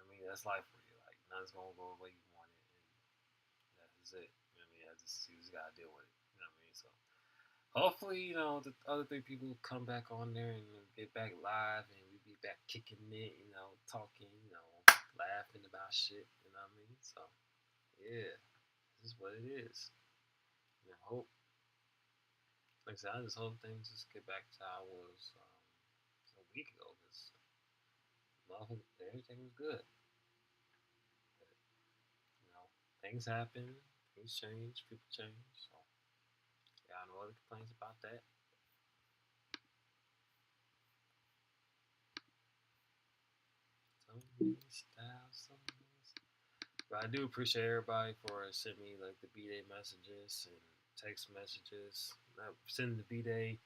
I mean, that's life for you. Nothing's gonna go the way you want it, and that's it. You know what I mean, you just gotta deal with it. You know what I mean? So hopefully, the other three people come back on there and get back live, and we be back kicking it. Talking. Laughing about shit. You know what I mean? So yeah, this is what it is. And I hope, like I said, I just hope things just get back to how it was a week ago. Because everything was good. But, things happen, things change, people change. So, yeah, no other complaints about that. So many styles, so many. But I do appreciate everybody for sending me like the B-Day messages and text messages. Sending the B-Day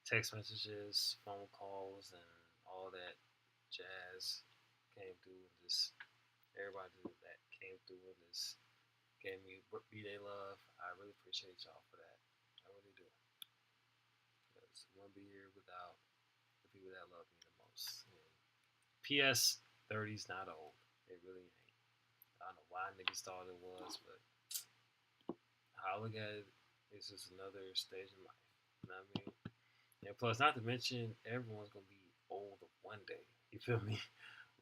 text messages, phone calls, and all that jazz came through. And just everybody that came through and just gave me B-Day love. I really appreciate y'all for that. I really do. Because I wouldn't be here without the people that love me the most. And P.S. 30's not old. It really ain't. I don't know why niggas thought it was, but how I look at it, it's just another stage in life. You know what I mean? And plus, not to mention, everyone's gonna be old one day. You feel me?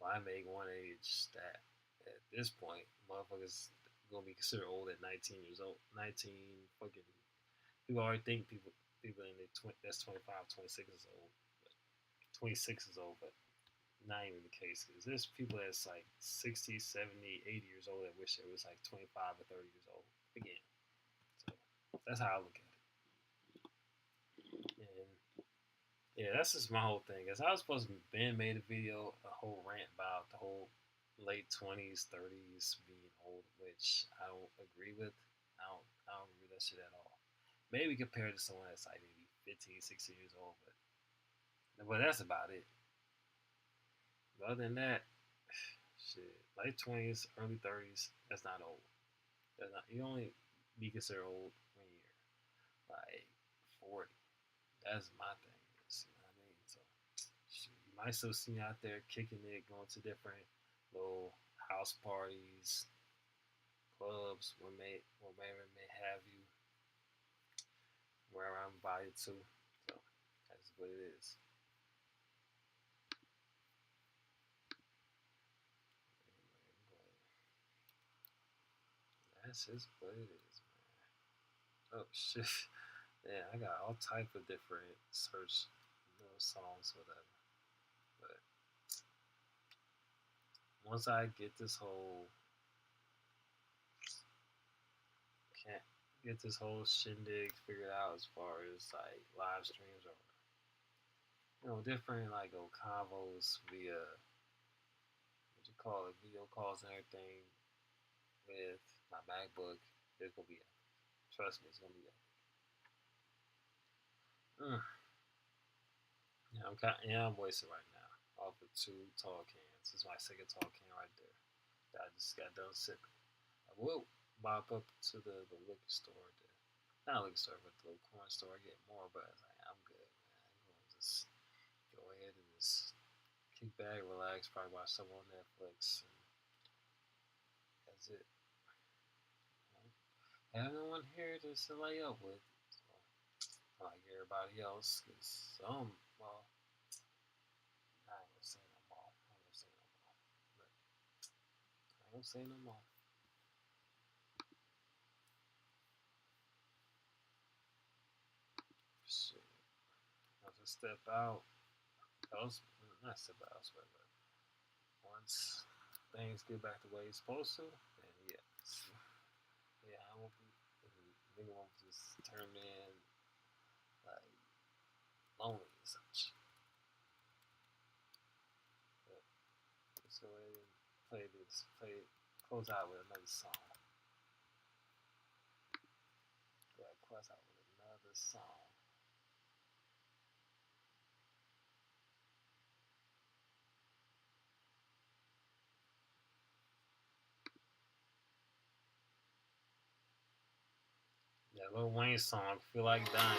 Well, I make one age that at this point, motherfuckers gonna be considered old at 19 years old. 19 fucking people already think people in their that's 25, 26 is old. But 26 is old, but not even the case. Because there's people that's like 60, 70, 80 years old that wish they was like 25 or 30 years old again. So that's how I look at it. And yeah, that's just my whole thing. Cause I was supposed to Ben made a video, a whole rant about the whole late 20s, 30s being old, which I don't agree with. I don't agree with that shit at all. Maybe compared to someone that's like maybe 15, 16 years old, but that's about it. But other than that, shit, late 20s, early 30s, that's not old. That's not, you only be considered old when you're like 40. That's my thing. You know what I mean? So shit, you might still see me out there kicking it, going to different little house parties, clubs, wherever may have you, wherever I'm invited to. So that's what it is. That's just what it is, man. Oh shit. Yeah, I got all type of different search songs, whatever. But once I get this whole can't get this whole shindig figured out as far as like live streams or different like convos via what you call it, video calls and everything with my MacBook. It's gonna be epic. Trust me, it's gonna be epic. I'm wasted right now. Off of 2 tall cans. This is my second tall can right there. That I just got done sipping. I will bop up to the liquor store. Not liquor store, but the little corner store. I get more, but I'm good, man. I'm going to just go ahead and just kick back, relax, probably watch something on Netflix. And that's it. I have no one here to lay up with. So, like everybody else, because well, I ain't gonna say no more. But I ain't gonna say no more. Shit. I'll just step out. Not step out elsewhere, but once things get back the way it's supposed to, then yeah. I won't be. Nigga won't just turn in like lonely and such. But let's go ahead and close out with another song. Go ahead, close out with another song. That Lil Wayne song, Feel Like Dying.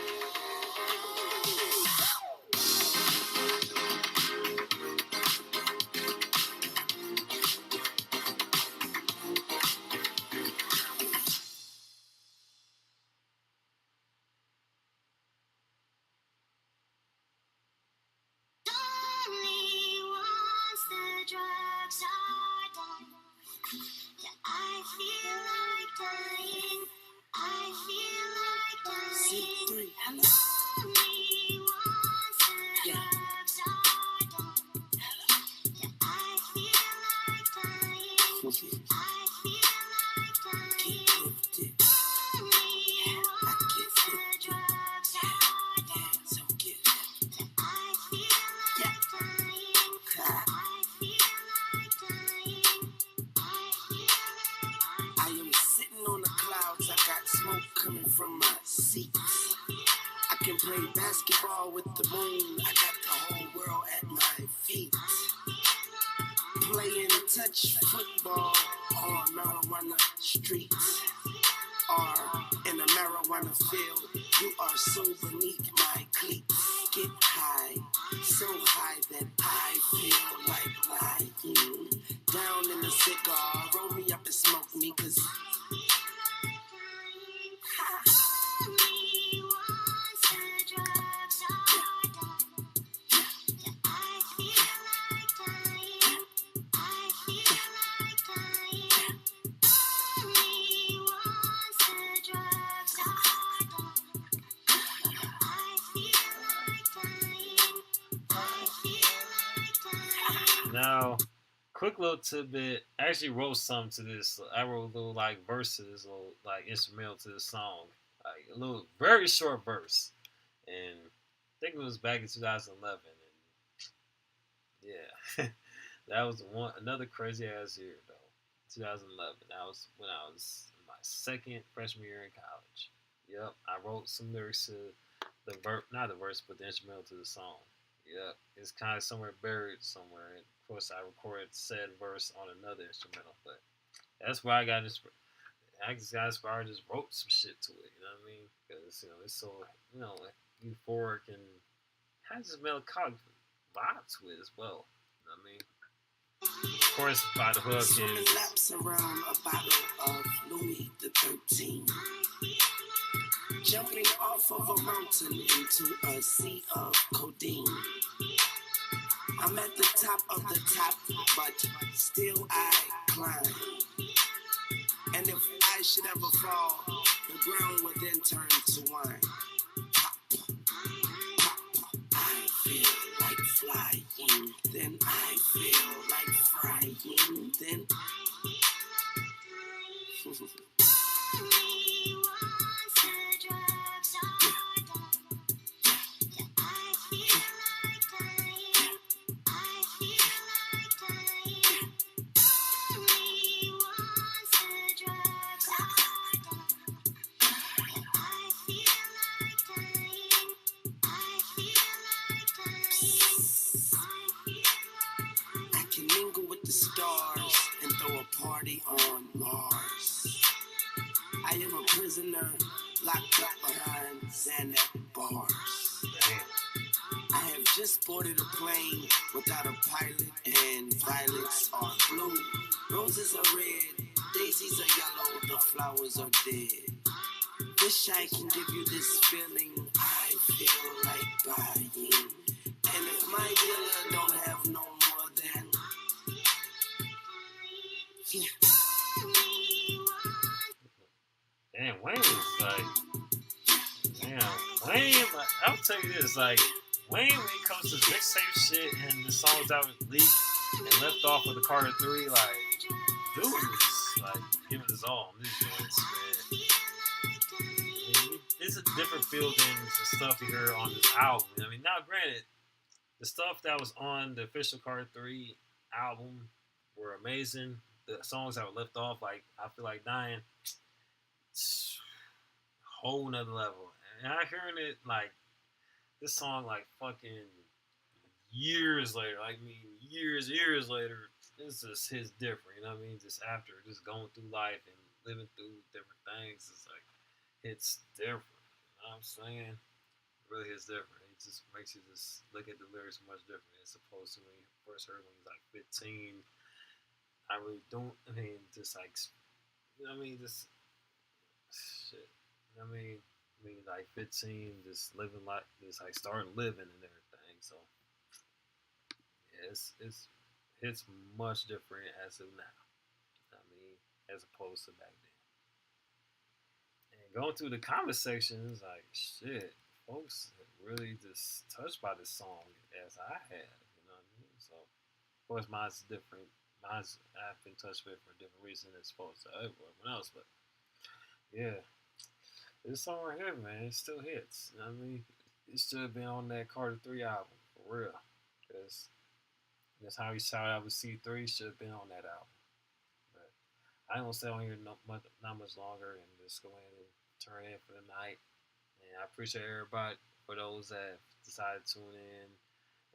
Play basketball with the moon. I got the whole world at my feet. Playing touch football on marijuana streets or in a marijuana field. You are so beneath my cleats. Get high, so high that I feel like lying down in a cigar. Roll me up and smoke me, 'cause Now, quick little tidbit. I actually wrote something to this. I wrote a little like verse to this little like instrumental to the song. Like a little very short verse. And I think it was back in 2011. And yeah. That was another crazy ass year though. 2011. That was when I was in my second freshman year in college. Yep. I wrote some lyrics to the verse, not the verse, but the instrumental to the song. Yeah, it's kind of somewhere buried somewhere. And of course, I recorded said verse on another instrumental, but that's why I got inspired. I just got inspired, just wrote some shit to it. You know what I mean? Because it's so euphoric and has this melancholic vibe to it as well. You know what I mean? Of course, by the hook swimming is laps around a bottle of Louis the 13th. Jumping off of a mountain into a sea of codeine. I'm at the top of the top, but still I climb. And if I should ever fall, the ground would then turn to wine. I feel like flying, then I feel like frying, then party on Mars. I am a prisoner locked up behind Xanax bars. I have just boarded a plane without a pilot, and violets are blue, roses are red, daisies are yellow, the flowers are dead. Wish I can give you this feeling I feel like buying. And if my dealer don't have no more than damn, Wayne was like, Wayne, I'll tell you this, like, Wayne, when it comes to mixtape shit and the songs that were leaked and left off with the Carter 3, like, dude was, like, giving his all on these joints, man. It's a different feel than the stuff you heard on this album. I mean, now, granted, the stuff that was on the official Carter 3 album were amazing. The songs that were left off, like, I Feel Like Dying, whole nother level. And I hearing it like this song like fucking years later, like years later, this just hits different, you know what I mean? Just after just going through life and living through different things, it's like it's different. You know what I'm saying? It really hits different. It just makes you just look at the lyrics much different as opposed to when you first heard when he was like 15. I really don't just like you know what I mean, just shit. You know what I mean, like 15, just living like just like starting living and everything. So yeah, it's much different as of now. I mean, as opposed to back then. And going through the comment sections, like shit, folks really just touched by this song as I have. You know what I mean? So, of course, mine's different. I've been touched with for a different reason as opposed to everyone else. But yeah, this song right here, man, it still hits. You know what I mean? It should have been on that Carter 3 album, for real. Because that's how he shouted out with C3, should have been on that album. But I ain't gonna stay on here not much longer and just go ahead and turn in for the night. And I appreciate everybody for those that decided to tune in.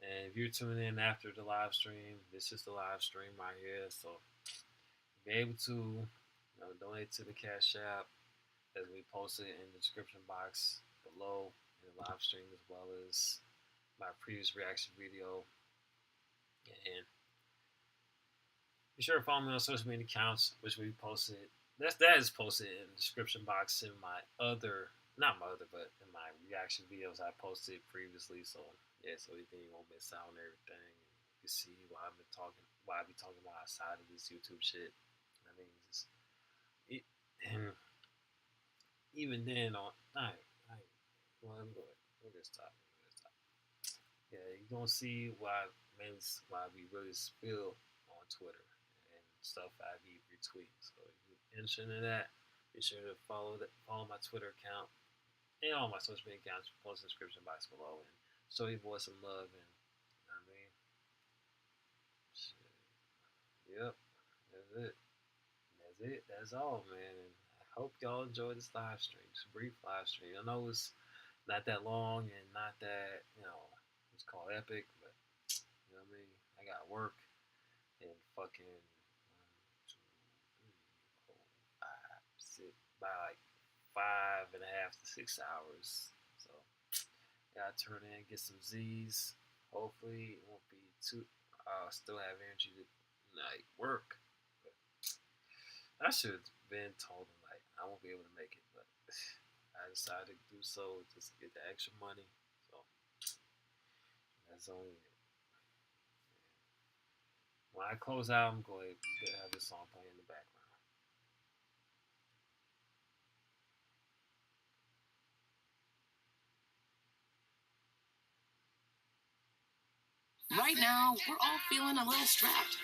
And if you're tuning in after the live stream, this is the live stream right here. So be able to donate to the Cash App as we posted in the description box below in the live stream, as well as my previous reaction video. And be sure to follow me on social media accounts, which we posted. That is posted in the description box in my but in my reaction videos I posted previously. So yeah, so you won't miss out on everything. You can see why I be talking about outside of this YouTube shit. I mean, and even then on well, let me go ahead. We'll just stop. Yeah, you're gonna see why we really spill on Twitter and stuff I be retweeting. So if you're interested in that, be sure to follow my Twitter account and all my social media accounts. Post in the description box below and show your boy some love. And you know what I mean, shit. Yep, that's it. That's all, man. And I hope y'all enjoyed this live stream. It's a brief live stream. I know it's not that long and not that it's called epic, but you know what I mean. I got work and fucking 1, 2, 3, 4, 5, 6 by like 5.5 to 6 hours. So gotta turn in, get some Z's. Hopefully it won't be too. I'll still have energy to work. But I should have been told him I won't be able to make it, but I decided to do so just to get the extra money. So that's only it. When I close out, I'm going to have this song playing in the background. Right now, we're all feeling a little strapped,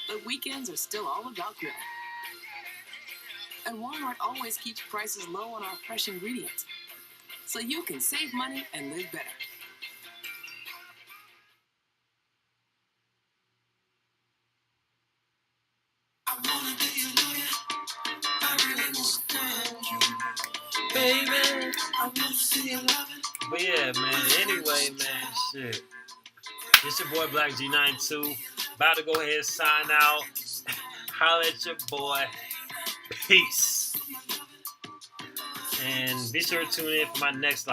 but weekends are still all about grilling. And Walmart always keeps prices low on our fresh ingredients, so you can save money and live better. I wanna be your lawyer. I really understand you, Baby, I want to see you loving. but yeah, man. Anyway, man, shit. It's your boy Black G92. About to go ahead and sign out. Holla at your boy. Peace. And be sure to tune in for my next live.